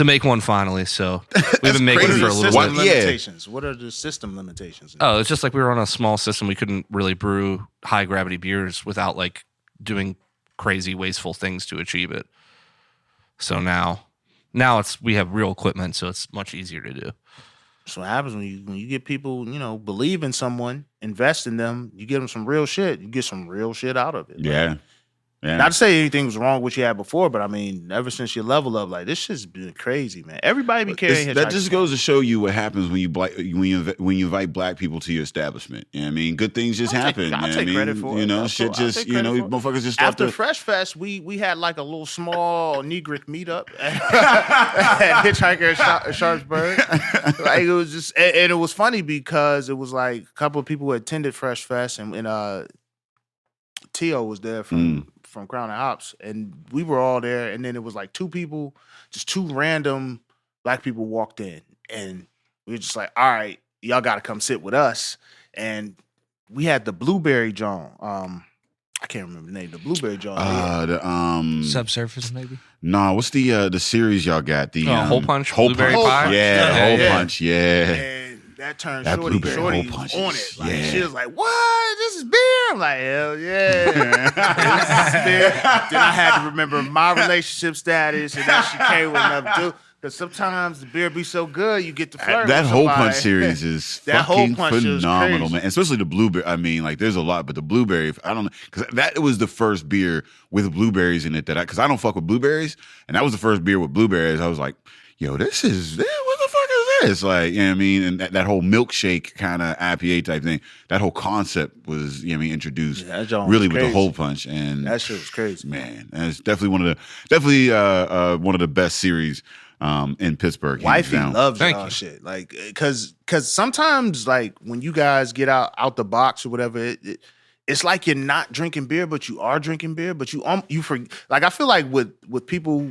Speaker 5: make one finally. So we've been making it
Speaker 2: crazy.
Speaker 5: for a little
Speaker 2: What?
Speaker 5: bit.
Speaker 2: Yeah.
Speaker 4: limitations? What are the system limitations?
Speaker 5: Oh, it's just like we were on a small system. We couldn't really brew high gravity beers without like doing crazy wasteful things to achieve it. So now we have real equipment, so it's much easier to do.
Speaker 4: So what happens when you get people, believe in someone, invest in them, you give them some real shit, you get some real shit out of it.
Speaker 2: Yeah, Yeah.
Speaker 4: Not to say anything was wrong with what you had before, but I mean, ever since your level up, like this shit's been crazy, man. Everybody be carrying Hitchhiker.
Speaker 2: That just goes to show you what happens when you invite black people to your establishment. You know what I mean, good things just happen.
Speaker 4: I'll take credit for it.
Speaker 2: You know,
Speaker 4: I'll
Speaker 2: shit
Speaker 4: take
Speaker 2: just
Speaker 4: credit for it.
Speaker 2: motherfuckers just start
Speaker 4: After
Speaker 2: to.
Speaker 4: Fresh Fest, we had like a little small Negric meetup at Hitchiker in Sharpsburg. Like it was just, and it was funny because it was like a couple of people who attended Fresh Fest, and Tio was there from Crown and Hops, and we were all there. And then it was like two random black people walked in, and we were just like, "All right, y'all got to come sit with us." And we had the Blueberry John. I can't remember the name. The Blueberry John.
Speaker 7: Subsurface, maybe.
Speaker 2: Nah, what's the series y'all got? The
Speaker 5: Hole Punch,
Speaker 2: Hole
Speaker 5: Blueberry
Speaker 2: Punch.
Speaker 5: Pie?
Speaker 2: Yeah, Hole Punch. Yeah.
Speaker 4: And that turned
Speaker 2: That
Speaker 4: Shorty
Speaker 2: Blueberry
Speaker 4: was
Speaker 2: Hole
Speaker 4: on
Speaker 2: Punches.
Speaker 4: it. Like
Speaker 2: Yeah.
Speaker 4: she was like, "What? This is beer?" I'm like, "Hell yeah, this is beer." Then I had to remember my relationship status, and then she came with another dude. Because sometimes the beer be so good, you get to flirt.
Speaker 2: That
Speaker 4: with
Speaker 2: Hole
Speaker 4: somebody.
Speaker 2: Punch series is
Speaker 4: That Hole
Speaker 2: fucking
Speaker 4: Punch is
Speaker 2: phenomenal,
Speaker 4: crazy.
Speaker 2: man. Especially the blueberry. I mean, like, there's a lot, but the blueberry, I don't know, because that was the first beer with blueberries in it because I don't fuck with blueberries, and that was the first beer with blueberries. I was like, yo, what the fuck is this? Like, you know what I mean? And that whole milkshake kind of IPA type thing, that whole concept was, you know what I mean, introduced
Speaker 4: Yeah, that joint
Speaker 2: really
Speaker 4: was
Speaker 2: with the
Speaker 4: crazy.
Speaker 2: Hole Punch. And
Speaker 4: That shit was crazy.
Speaker 2: man, and it's definitely one of the best series in Pittsburgh. hands
Speaker 4: Wifey
Speaker 2: down.
Speaker 4: loves
Speaker 5: Thank
Speaker 4: y'all
Speaker 5: you.
Speaker 4: shit. Like, cause sometimes like when you guys get out the box or whatever, it's like you're not drinking beer, but you are drinking beer. But you like I feel like with people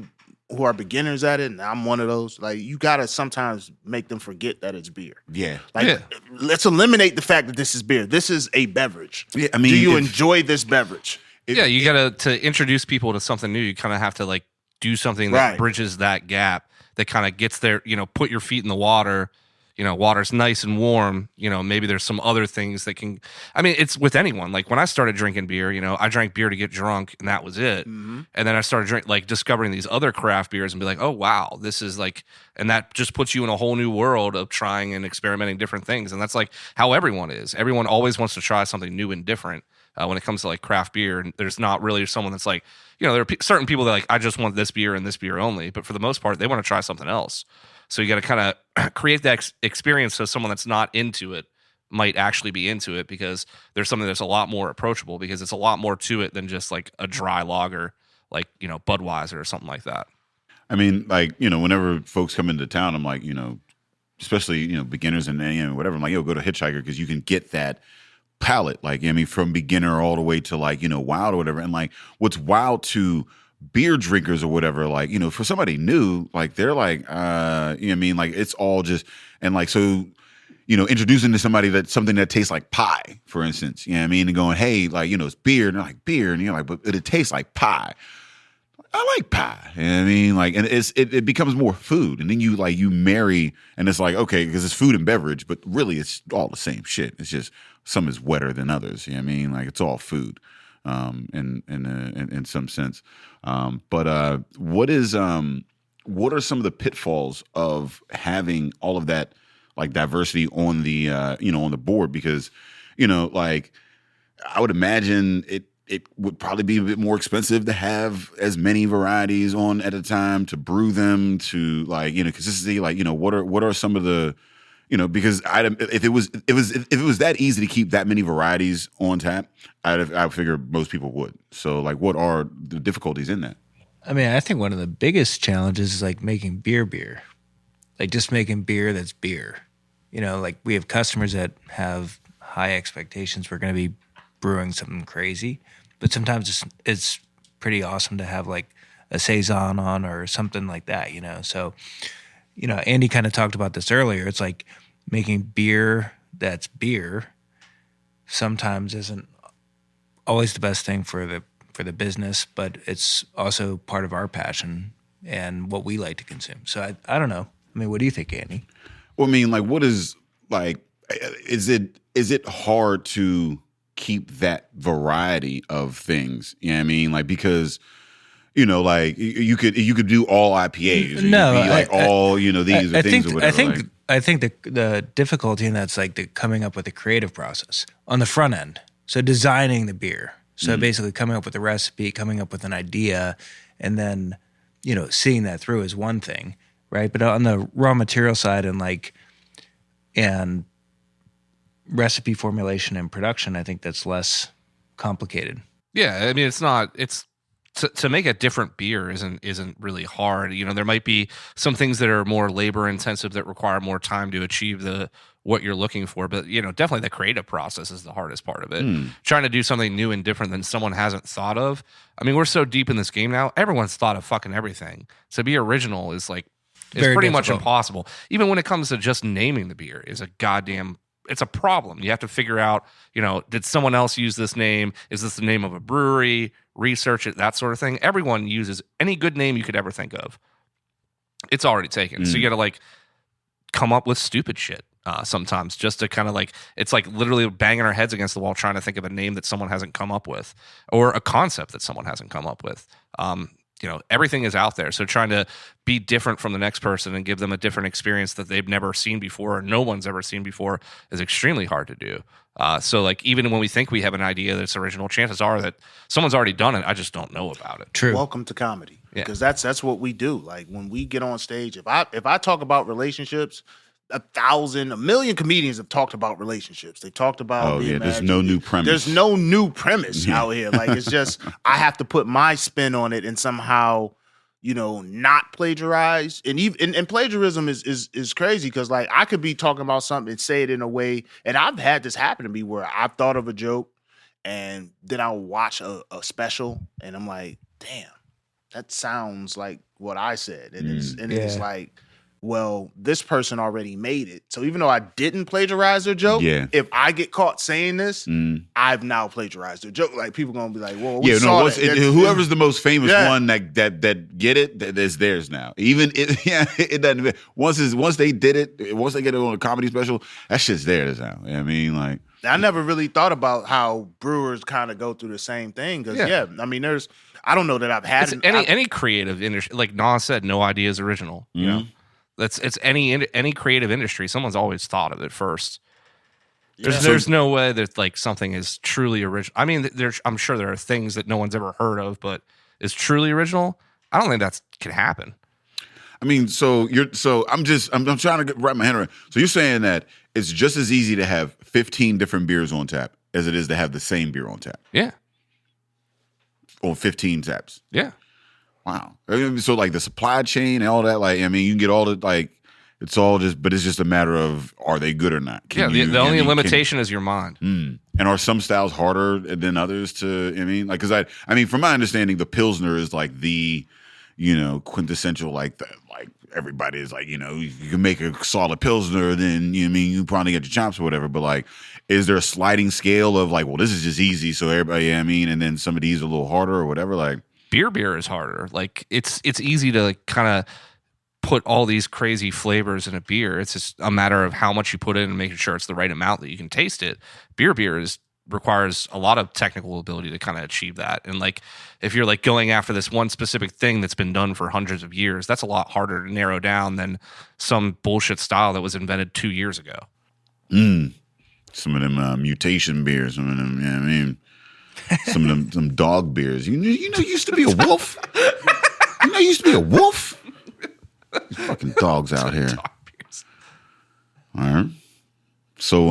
Speaker 4: who are beginners at it, and I'm one of those. Like you gotta sometimes make them forget that it's beer.
Speaker 2: Yeah.
Speaker 4: Like
Speaker 5: Yeah.
Speaker 4: let's eliminate the fact that this is beer. This is a beverage.
Speaker 2: Yeah, I mean,
Speaker 4: do you
Speaker 2: if-
Speaker 4: enjoy this beverage?
Speaker 5: Yeah, you gotta to introduce people to something new. You kind of have to like do something that
Speaker 4: Right.
Speaker 5: bridges that gap. That kind of gets there. Put your feet in the water. Water's nice and warm. Maybe there's some other things that can. I mean, it's with anyone. Like when I started drinking beer, I drank beer to get drunk, and that was it.
Speaker 4: Mm-hmm.
Speaker 5: And then I started discovering these other craft beers, and be like, oh wow, this is like, and that just puts you in a whole new world of trying and experimenting different things. And that's like how everyone is. Everyone always wants to try something new and different. When it comes to like craft beer, and there's not really someone that's like, there are certain people that like, I just want this beer and this beer only. But for the most part, they want to try something else. So you got to kind of create that experience so someone that's not into it might actually be into it, because there's something that's a lot more approachable, because it's a lot more to it than just like a dry lager, like, Budweiser or something like that.
Speaker 2: I mean, like, whenever folks come into town, I'm like, especially, beginners and whatever, I'm like, yo, go to Hitchiker because you can get that palette, like, I mean, from beginner all the way to like, wild or whatever. And like, what's wild to beer drinkers or whatever, like, for somebody new, like, they're like, like, it's all just, and like, so, introducing to somebody that something that tastes like pie, for instance, and going, hey, like, it's beer, and they're like, beer, and you're like, but it tastes like pie. I like pie. You know what I mean? Like, and it becomes more food. And then you marry, and it's like, okay, because it's food and beverage, but really it's all the same shit. It's just some is wetter than others. You know what I mean? Like, it's all food, in some sense. But what are some of the pitfalls of having all of that, like, diversity on the on the board? Because, like, I would imagine it would probably be a bit more expensive to have as many varieties on at a time, to brew them, to, like, consistency. Like, what are some of the, because if it was that easy to keep that many varieties on tap, I figure most people would. So, like, what are the difficulties in that?
Speaker 7: I mean, I think one of the biggest challenges is like making beer, like just making beer that's beer. Like we have customers that have high expectations. We're going to be brewing something crazy, but sometimes it's pretty awesome to have like a saison on or something like that. So, Andy kind of talked about this earlier. It's like making beer that's beer sometimes isn't always the best thing for the business, but it's also part of our passion and what we like to consume. So I don't know. I mean, what do you think, Andy?
Speaker 2: Well, I mean, like, what is, like, is it hard to keep that variety of things? You know what I mean? Like, because, like, you could do all IPAs. Or
Speaker 7: No,
Speaker 2: you could be like all, these or things or whatever.
Speaker 7: I think the difficulty in that's like the coming up with a creative process on the front end. So designing the beer. So basically coming up with a recipe, coming up with an idea, and then, seeing that through is one thing, right? But on the raw material side and recipe formulation and production, I think that's less complicated.
Speaker 5: Yeah, I mean, it's not. It's to make a different beer isn't really hard. There might be some things that are more labor intensive that require more time to achieve what you're looking for. But definitely the creative process is the hardest part of it. Trying to do something new and different than someone hasn't thought of. I mean, we're so deep in this game now. Everyone's thought of fucking everything. To be original is like it's
Speaker 7: Very
Speaker 5: pretty
Speaker 7: difficult.
Speaker 5: much impossible. Even when it comes to just naming the beer, is a goddamn. It's a problem. You have to figure out, did someone else use this name? Is this the name of a brewery? Research it, that sort of thing. Everyone uses any good name you could ever think of. It's already taken. So you got to come up with stupid shit sometimes just to kind of it's like literally banging our heads against the wall trying to think of a name that someone hasn't come up with or a concept that someone hasn't come up with. Everything is out there. So trying to be different from the next person and give them a different experience that they've never seen before or no one's ever seen before is extremely hard to do. So even when we think we have an idea that's original, chances are that someone's already done it. I just don't know about it.
Speaker 7: True.
Speaker 4: Welcome to comedy.
Speaker 5: Yeah.
Speaker 4: Because that's what we do. Like when we get on stage, if I talk about relationships, 1,000, 1,000,000 comedians have talked about relationships. They talked about
Speaker 2: there's no new premise.
Speaker 4: There's no new premise out here. Like it's just I have to put my spin on it and somehow, not plagiarize. And even and plagiarism is crazy because I could be talking about something and say it in a way, and I've had this happen to me where I've thought of a joke and then I'll watch a special and I'm like, damn, that sounds like what I said. And it's like, well, this person already made it. So even though I didn't plagiarize their joke, if I get caught saying this, I've now plagiarized their joke. Like people gonna be like, "Whoa,
Speaker 2: whoever's the most famous one that get it, that is theirs now." Even it doesn't. Once they did it, once they get it on a comedy special, that shit's theirs now. I mean,
Speaker 4: I never really thought about how brewers kind of go through the same thing because I mean, I don't know that I've had
Speaker 5: any creative industry. Like Nas said, no idea is original. You know. It's any creative industry. Someone's always thought of it first. There's no way that something is truly original. I mean, I'm sure there are things that no one's ever heard of, but is truly original. I don't think that can happen.
Speaker 2: I mean, I'm trying to wrap my head around. So you're saying that it's just as easy to have 15 different beers on tap as it is to have the same beer on tap.
Speaker 5: Yeah.
Speaker 2: Or 15 taps.
Speaker 5: Yeah.
Speaker 2: Wow. So the supply chain and all that, you can get all the it's all but it's just a matter of are they good or not?
Speaker 5: The only limitation is your mind.
Speaker 2: And are some styles harder than others to? Because from my understanding, the Pilsner is the quintessential everybody is you can make a solid Pilsner, then you probably get your chops or whatever. But is there a sliding scale of well, this is just easy, so everybody, and then some of these are a little harder or whatever,
Speaker 5: Beer is harder. It's easy to kind of put all these crazy flavors in a beer. It's just a matter of how much you put in and making sure it's the right amount that you can taste it. Beer requires a lot of technical ability to kind of achieve that. And if you're going after this one specific thing that's been done for hundreds of years, that's a lot harder to narrow down than some bullshit style that was invented 2 years ago.
Speaker 2: Some of them mutation beers, some of them, some of them dog beers. You used to be a wolf. You used to be a wolf. These fucking dogs out here.
Speaker 5: Dog beers.
Speaker 2: All right. So,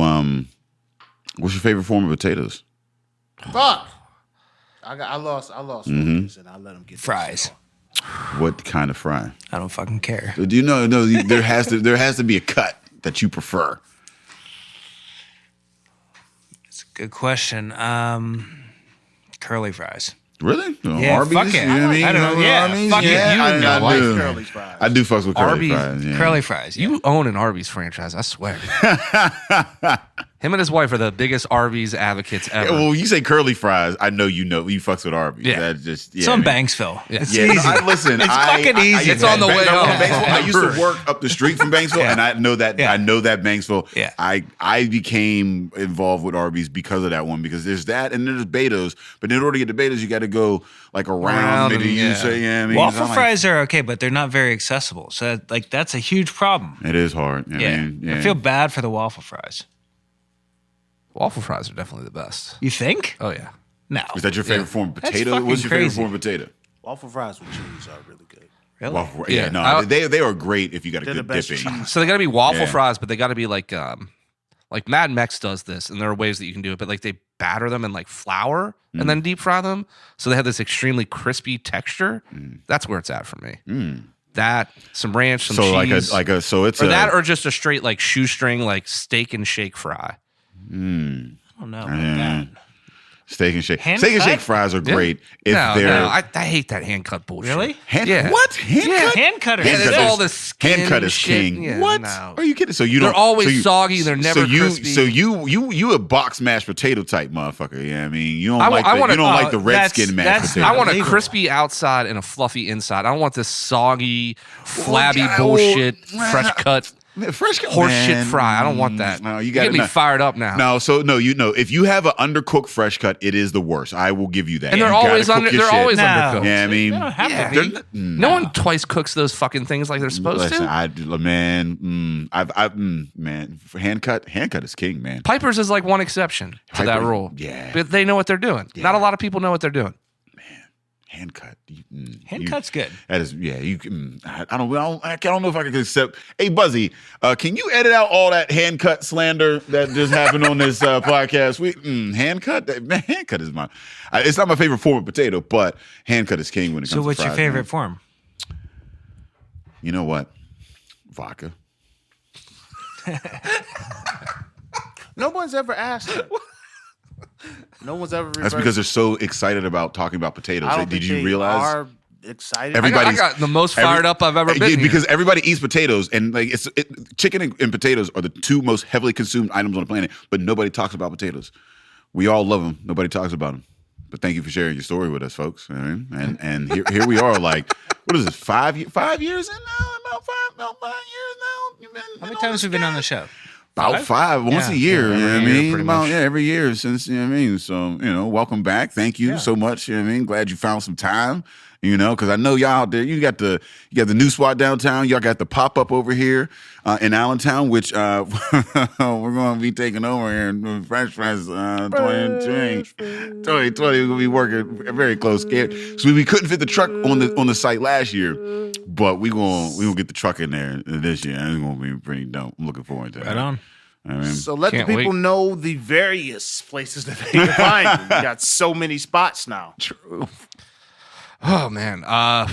Speaker 2: what's your favorite form of potatoes?
Speaker 4: Fuck. I lost focus and I let him get
Speaker 7: Fries.
Speaker 2: What kind of fry?
Speaker 7: I don't fucking care.
Speaker 2: Do you know? No, there has to be a cut that you prefer.
Speaker 7: It's a good question. Curly fries.
Speaker 2: Really?
Speaker 7: Yeah,
Speaker 2: Arby's?
Speaker 7: fuck it.
Speaker 2: You know what I mean?
Speaker 7: I don't know. Yeah,
Speaker 2: Arby's?
Speaker 7: fuck it.
Speaker 2: I do.
Speaker 4: Curly fries.
Speaker 2: I do fucks with curly
Speaker 5: Arby's-
Speaker 2: fries. Yeah.
Speaker 7: Curly fries. Yeah.
Speaker 5: You own an Arby's franchise, I swear. Him and his wife are the biggest Arby's advocates ever.
Speaker 2: Well, you say curly fries, I know you fucks with Arby's.
Speaker 5: Yeah.
Speaker 2: That's just
Speaker 7: It's on Banksville. It's
Speaker 2: Yeah,
Speaker 7: easy.
Speaker 2: listen,
Speaker 7: It's fucking easy.
Speaker 5: It's on the way home.
Speaker 2: I used to work up the street from Banksville, and I know that.
Speaker 7: Yeah.
Speaker 2: I know that Banksville.
Speaker 7: Yeah.
Speaker 2: I became involved with Arby's because of that one. Because there's that, and there's Beto's. But in order to get to Beto's, you got to go around. Maybe
Speaker 5: yeah.
Speaker 2: you say,
Speaker 7: Waffle fries are okay, but they're not very accessible. So that's a huge problem.
Speaker 2: It is hard.
Speaker 7: I feel bad for the waffle fries.
Speaker 5: Waffle fries are definitely the best.
Speaker 7: You think?
Speaker 5: Oh, yeah.
Speaker 7: No.
Speaker 2: Is that your favorite form of
Speaker 7: That's
Speaker 2: potato?
Speaker 7: fucking
Speaker 2: What's your favorite
Speaker 7: crazy.
Speaker 2: form of potato?
Speaker 4: Waffle fries with cheese are really good.
Speaker 7: Really?
Speaker 2: Waffle,
Speaker 5: Yeah.
Speaker 2: yeah, no, they are great if you got a
Speaker 4: They're the
Speaker 2: good
Speaker 4: best
Speaker 2: dipping.
Speaker 4: cheese.
Speaker 5: So they got to be waffle
Speaker 2: Yeah.
Speaker 5: fries, but they got to be like Mad Mex does this, and there are ways that you can do it. But like they batter them in like flour
Speaker 2: Mm.
Speaker 5: and then deep fry them, so they have this extremely crispy texture. That's where it's at for me. That some ranch, some
Speaker 2: So
Speaker 5: cheese,
Speaker 2: so it's
Speaker 5: or
Speaker 2: a,
Speaker 5: that, or just a straight like shoestring like steak and shake fry.
Speaker 7: I don't know about
Speaker 2: Yeah.
Speaker 7: that.
Speaker 2: steak and shake.
Speaker 7: Hand
Speaker 2: Steak and
Speaker 7: cut?
Speaker 2: shake fries are great if
Speaker 5: No,
Speaker 2: they're
Speaker 5: I hate that hand cut bullshit.
Speaker 7: Really?
Speaker 2: hand.
Speaker 5: Yeah.
Speaker 2: What hand
Speaker 5: Yeah.
Speaker 2: cut?
Speaker 7: Hand cutter.
Speaker 5: Yeah,
Speaker 2: Hand
Speaker 5: there's
Speaker 2: cut
Speaker 5: all
Speaker 2: is-
Speaker 5: this skin
Speaker 2: hand cut is
Speaker 5: shit.
Speaker 2: king.
Speaker 5: Yeah,
Speaker 2: What?
Speaker 5: no.
Speaker 2: Are you kidding? So you
Speaker 5: They're
Speaker 2: don't.
Speaker 5: always
Speaker 2: so you,
Speaker 5: soggy. They're never
Speaker 2: so you,
Speaker 5: crispy.
Speaker 2: So you a box mashed potato type motherfucker. Yeah, I mean you don't
Speaker 5: I
Speaker 2: like
Speaker 5: want
Speaker 2: you
Speaker 5: a-
Speaker 2: don't like the
Speaker 7: that's-
Speaker 2: redskin mashed
Speaker 7: that's
Speaker 2: potato.
Speaker 5: I want a
Speaker 7: Illegal.
Speaker 5: crispy outside and a fluffy inside. I don't want this soggy, flabby
Speaker 2: yeah,
Speaker 5: bullshit,
Speaker 2: well,
Speaker 5: fresh cut
Speaker 2: fresh cut
Speaker 5: horse
Speaker 2: man.
Speaker 5: shit fry. I don't want that.
Speaker 2: No, you
Speaker 5: You
Speaker 2: got
Speaker 5: get me fired up now.
Speaker 2: No, so no, you know, if you have an undercooked fresh cut, it is the worst. I will give you that.
Speaker 5: And they're
Speaker 2: You gotta
Speaker 5: always
Speaker 2: cook
Speaker 5: under.
Speaker 2: your
Speaker 5: They're
Speaker 2: shit.
Speaker 5: always
Speaker 7: No.
Speaker 5: undercooked.
Speaker 2: Yeah, I mean,
Speaker 7: They don't have
Speaker 5: Yeah.
Speaker 7: to
Speaker 2: they're
Speaker 7: be.
Speaker 2: not-
Speaker 5: No one twice cooks those fucking things like they're supposed
Speaker 2: Listen,
Speaker 5: to.
Speaker 2: man, for hand cut is king, man.
Speaker 5: Pipers is like one exception to that
Speaker 2: Piper-
Speaker 5: rule.
Speaker 2: yeah.
Speaker 5: But they know what they're doing. Not a lot of people know what they're doing.
Speaker 2: Hand cut.
Speaker 7: Hand cut's good.
Speaker 2: That is, yeah. You, I don't know if I can accept. Hey, Buzzy, can you edit out all that hand cut slander that just happened on this podcast? Hand cut, man. Hand cut is my. It's not my favorite form of potato, but hand cut is king when it comes.
Speaker 7: So what's
Speaker 2: to
Speaker 7: your
Speaker 2: fries,
Speaker 7: favorite
Speaker 2: man.
Speaker 7: form?
Speaker 2: You know what? Vodka.
Speaker 4: No one's ever asked that. No one's ever.
Speaker 2: That's because they're so excited about talking about potatoes.
Speaker 4: I don't
Speaker 2: Did
Speaker 4: think
Speaker 2: you
Speaker 4: they
Speaker 2: realize?
Speaker 4: are excited.
Speaker 5: I
Speaker 2: Everybody-
Speaker 5: got the most fired up I've ever been.
Speaker 2: because
Speaker 5: here.
Speaker 2: everybody eats potatoes, and like chicken and potatoes are the two most heavily consumed items on the planet. But nobody talks about potatoes. We all love them. Nobody talks about them. But thank you for sharing your story with us, folks. You know what I mean? And here we are. Like, what is this? 5 years in now? About 5 years now. You've been
Speaker 7: How many times have you been on the show?
Speaker 2: About five, once
Speaker 7: Yeah.
Speaker 2: a year.
Speaker 5: Yeah,
Speaker 2: You know what I
Speaker 5: every year,
Speaker 2: mean?
Speaker 5: pretty
Speaker 2: About,
Speaker 5: much.
Speaker 2: yeah, every year since, you know what I mean? So, welcome back. Thank you so much. You know what I mean? Glad you found some time, because I know y'all out there, you got the new spot downtown. Y'all got the pop-up over here in Allentown, which we're going to be taking over here in French Fries 2020. We're going to be working very close. So we couldn't fit the truck on the site last year, but we gonna get the truck in there this year. It's going to be pretty dope. I'm looking forward to that.
Speaker 7: Right on.
Speaker 2: I mean,
Speaker 4: So let the
Speaker 5: Can't
Speaker 4: people
Speaker 5: wait.
Speaker 4: know the various places that they can find you. We got so many spots now.
Speaker 5: Oh man, I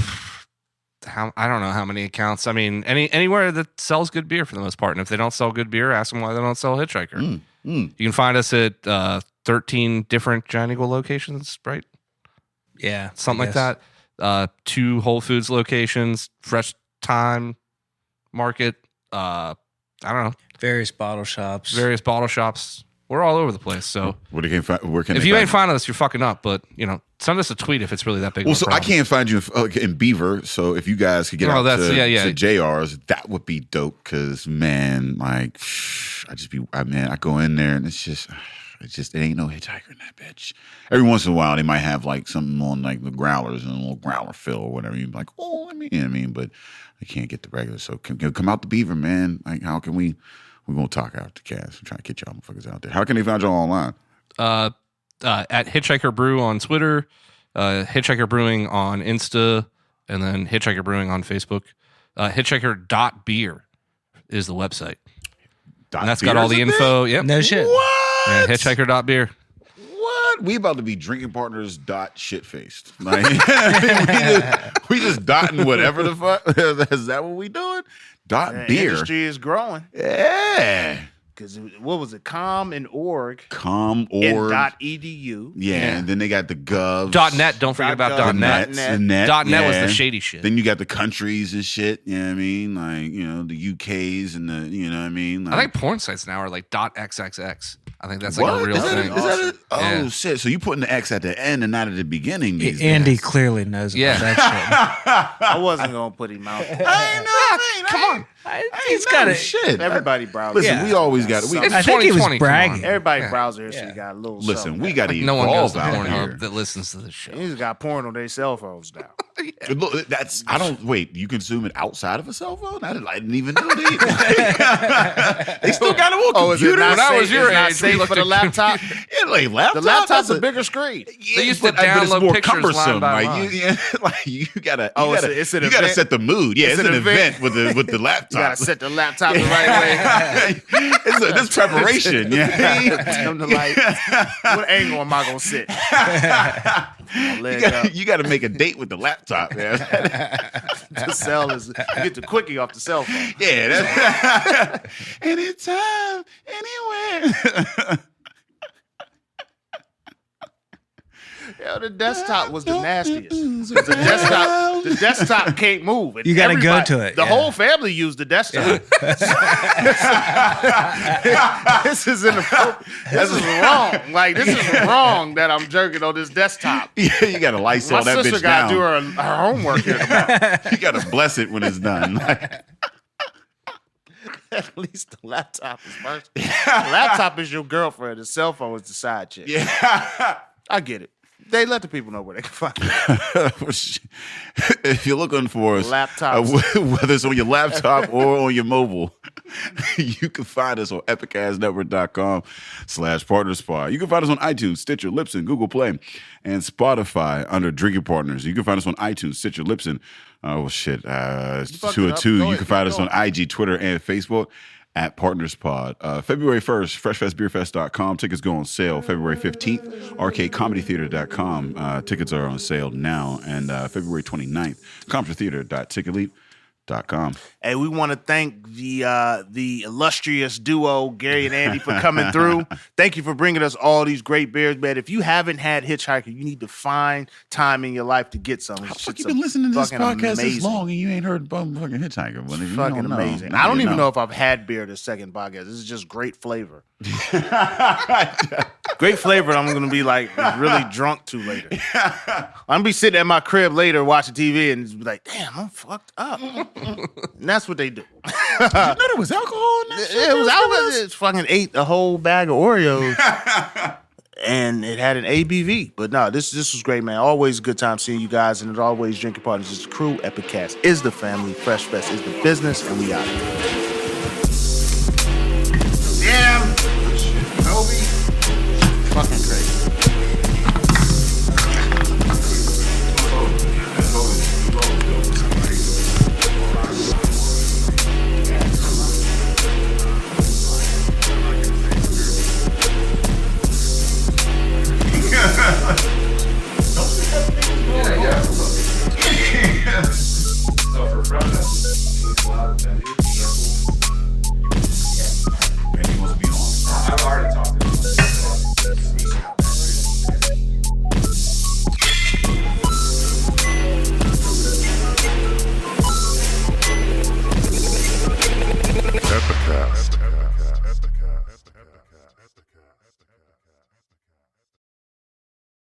Speaker 5: don't know how many accounts. I mean, anywhere that sells good beer for the most part. And if they don't sell good beer, ask them why they don't sell Hitchiker. You can find us at 13 different Giant Eagle locations, right?
Speaker 7: Yeah.
Speaker 5: Something like that. 2 Whole Foods locations, Fresh Time Market. I don't know,
Speaker 7: Various bottle shops.
Speaker 5: various bottle shops. We're all over the place. So
Speaker 2: where can
Speaker 5: if
Speaker 2: they
Speaker 5: you ain't
Speaker 2: find
Speaker 5: finding us, you're fucking up. But send us a tweet if it's really that big.
Speaker 2: Well,
Speaker 5: of a
Speaker 2: so I
Speaker 5: problem.
Speaker 2: can't find you in Beaver. So if you guys could get out to JR's, that would be dope. Because man, like I go in there and it ain't no Hitchiker in that bitch. Every once in a while, they might have like something on like the growlers and a little growler fill or whatever. You're like, oh, but I can't get the regular. So come out to Beaver, man. Like, how can we? We're gonna talk out the cast. We're trying to get y'all motherfuckers out there. How can they find y'all online?
Speaker 5: At Hitchiker Brew on Twitter, Hitchiker Brewing on Insta, and then Hitchiker Brewing on Facebook. Hitchiker.beer is the website. And that's got all the info. Yep.
Speaker 7: No shit.
Speaker 2: What?
Speaker 5: Yeah, Hitchiker.beer.
Speaker 2: What? We about to be drinking partners shit faced. Like we just dotting whatever the fuck. Is that what we doing?
Speaker 4: The
Speaker 2: Beer.
Speaker 4: industry is growing.
Speaker 2: Yeah.
Speaker 4: Because what was it? Com and org.
Speaker 2: Com
Speaker 4: And
Speaker 2: or
Speaker 4: .edu.
Speaker 2: yeah, and then they got the gov.
Speaker 5: .net. Don't forget about
Speaker 4: .gov.
Speaker 5: .net.
Speaker 2: The net.
Speaker 5: .net was
Speaker 2: yeah.
Speaker 5: the shady shit.
Speaker 2: Then you got the countries and shit. You know what I mean? Like, the UKs and the, you know what I mean? Like,
Speaker 5: I think porn sites now are like .xxx. I think that's like
Speaker 2: what?
Speaker 5: a real
Speaker 2: Is that
Speaker 5: thing.
Speaker 2: is that it? Oh,
Speaker 5: Yeah.
Speaker 2: shit. So you putting the X at the end and not at the beginning these
Speaker 7: Andy
Speaker 2: days.
Speaker 7: clearly knows about
Speaker 5: Yeah.
Speaker 7: that
Speaker 4: I wasn't going to put him out.
Speaker 2: I know.
Speaker 5: Come on.
Speaker 7: He's got it.
Speaker 2: Shit.
Speaker 4: Everybody browse.
Speaker 2: Listen,
Speaker 7: Yeah.
Speaker 2: we always got it.
Speaker 5: It's
Speaker 7: I think he was
Speaker 5: 2020, come on.
Speaker 7: bragging.
Speaker 4: Everybody browser history got a little.
Speaker 2: Listen,
Speaker 4: something.
Speaker 2: we got to
Speaker 5: No one goes
Speaker 2: evolve
Speaker 5: to
Speaker 2: out here.
Speaker 5: Pornhub that listens to this show.
Speaker 4: They just got porn on their cell phones now.
Speaker 2: Look, that's I don't wait. You consume it outside of a cell phone? I didn't even know they still got it on
Speaker 4: Is it
Speaker 2: computer.
Speaker 4: not
Speaker 5: When I
Speaker 4: safe?
Speaker 5: was your
Speaker 4: It's not
Speaker 5: age, we
Speaker 4: safe
Speaker 5: looked
Speaker 4: for the
Speaker 5: at
Speaker 4: laptop.
Speaker 2: Yeah, like laptop.
Speaker 4: The laptop's
Speaker 2: that's
Speaker 4: a bigger screen.
Speaker 2: Yeah,
Speaker 5: They used to
Speaker 2: but it's
Speaker 5: download
Speaker 2: more
Speaker 5: pictures line
Speaker 2: cumbersome.
Speaker 5: by
Speaker 2: Like
Speaker 5: line.
Speaker 2: you gotta,
Speaker 4: it's an
Speaker 2: you gotta
Speaker 4: event.
Speaker 2: set the mood. Yeah,
Speaker 4: It's
Speaker 2: it's
Speaker 4: an
Speaker 2: an event
Speaker 4: event.
Speaker 2: with the laptop.
Speaker 4: You gotta set the laptop the right way.
Speaker 2: This preparation. Yeah,
Speaker 4: Dim the lights. What angle am I gonna sit? My leg up.
Speaker 2: you got to make a date with the laptop. Man.
Speaker 4: The cell is. You get the quickie off the cell phone.
Speaker 2: Yeah, that's anytime, anywhere.
Speaker 4: Yeah, the desktop was the nastiest. 'Cause the desktop can't move. And
Speaker 7: You gotta go
Speaker 4: everybody-
Speaker 7: to it,
Speaker 4: The
Speaker 7: yeah.
Speaker 4: whole family used the desktop. This is inappropriate. This is wrong. Like this is wrong that I'm jerking on this desktop.
Speaker 2: Yeah, you got to lice
Speaker 4: My
Speaker 2: all that
Speaker 4: sister
Speaker 2: bitch
Speaker 4: got
Speaker 2: down.
Speaker 4: to do her homework here tomorrow.
Speaker 2: You got to bless it when it's done.
Speaker 4: At least the laptop is first. The laptop is your girlfriend. The cell phone is the side chick.
Speaker 2: Yeah.
Speaker 4: I get it. They let the people know where they can find it.
Speaker 2: If you're looking for us,
Speaker 4: Laptops.
Speaker 2: whether it's on your laptop or on your mobile, you can find us on epicastnetwork.com/partnerspot. You can find us on iTunes, Stitcher, Libsyn, Google Play, and Spotify under Drinking Partners. You can find us on iTunes, Stitcher, Libsyn. Oh, shit.
Speaker 4: fucked
Speaker 2: 2
Speaker 4: it
Speaker 2: or
Speaker 4: up.
Speaker 2: 2.
Speaker 4: Go
Speaker 2: You
Speaker 4: ahead,
Speaker 2: can find
Speaker 4: keep
Speaker 2: us on
Speaker 4: going.
Speaker 2: IG, Twitter, and Facebook at PartnersPod. February 1st, FreshFestBeerFest.com. Tickets go on sale. February 15th, ArcadeComedyTheater.com. Tickets are on sale now. And February 29th, ComputerTheater.ticketleap.com.
Speaker 4: Hey, we want to thank the illustrious duo, Gary and Andy, for coming through. Thank you for bringing us all these great beers, man. If you haven't had Hitchiker, you need to find time in your life to get some.
Speaker 2: How the fuck you been listening to this
Speaker 4: fucking
Speaker 2: podcast this
Speaker 4: amazing.
Speaker 2: long and you ain't heard about fucking Hitchiker? Well, if you
Speaker 4: Fucking
Speaker 2: don't know,
Speaker 4: amazing.
Speaker 2: now
Speaker 4: I don't
Speaker 2: you
Speaker 4: even know if I've had beer this second podcast. This is just great flavor. Great flavor. And I'm going to be like really drunk too later. I'm going to be sitting at my crib later watching TV and just be like, damn, I'm fucked up. And that's what they do.
Speaker 2: You know there was alcohol in that shit?
Speaker 4: It was I just fucking ate a whole bag of Oreos. And it had an ABV. But no, this was great, man. Always a good time seeing you guys. And as always, Drinking Partners is the crew. Epic Cast is the family. Fresh Fest is the business. And we out here.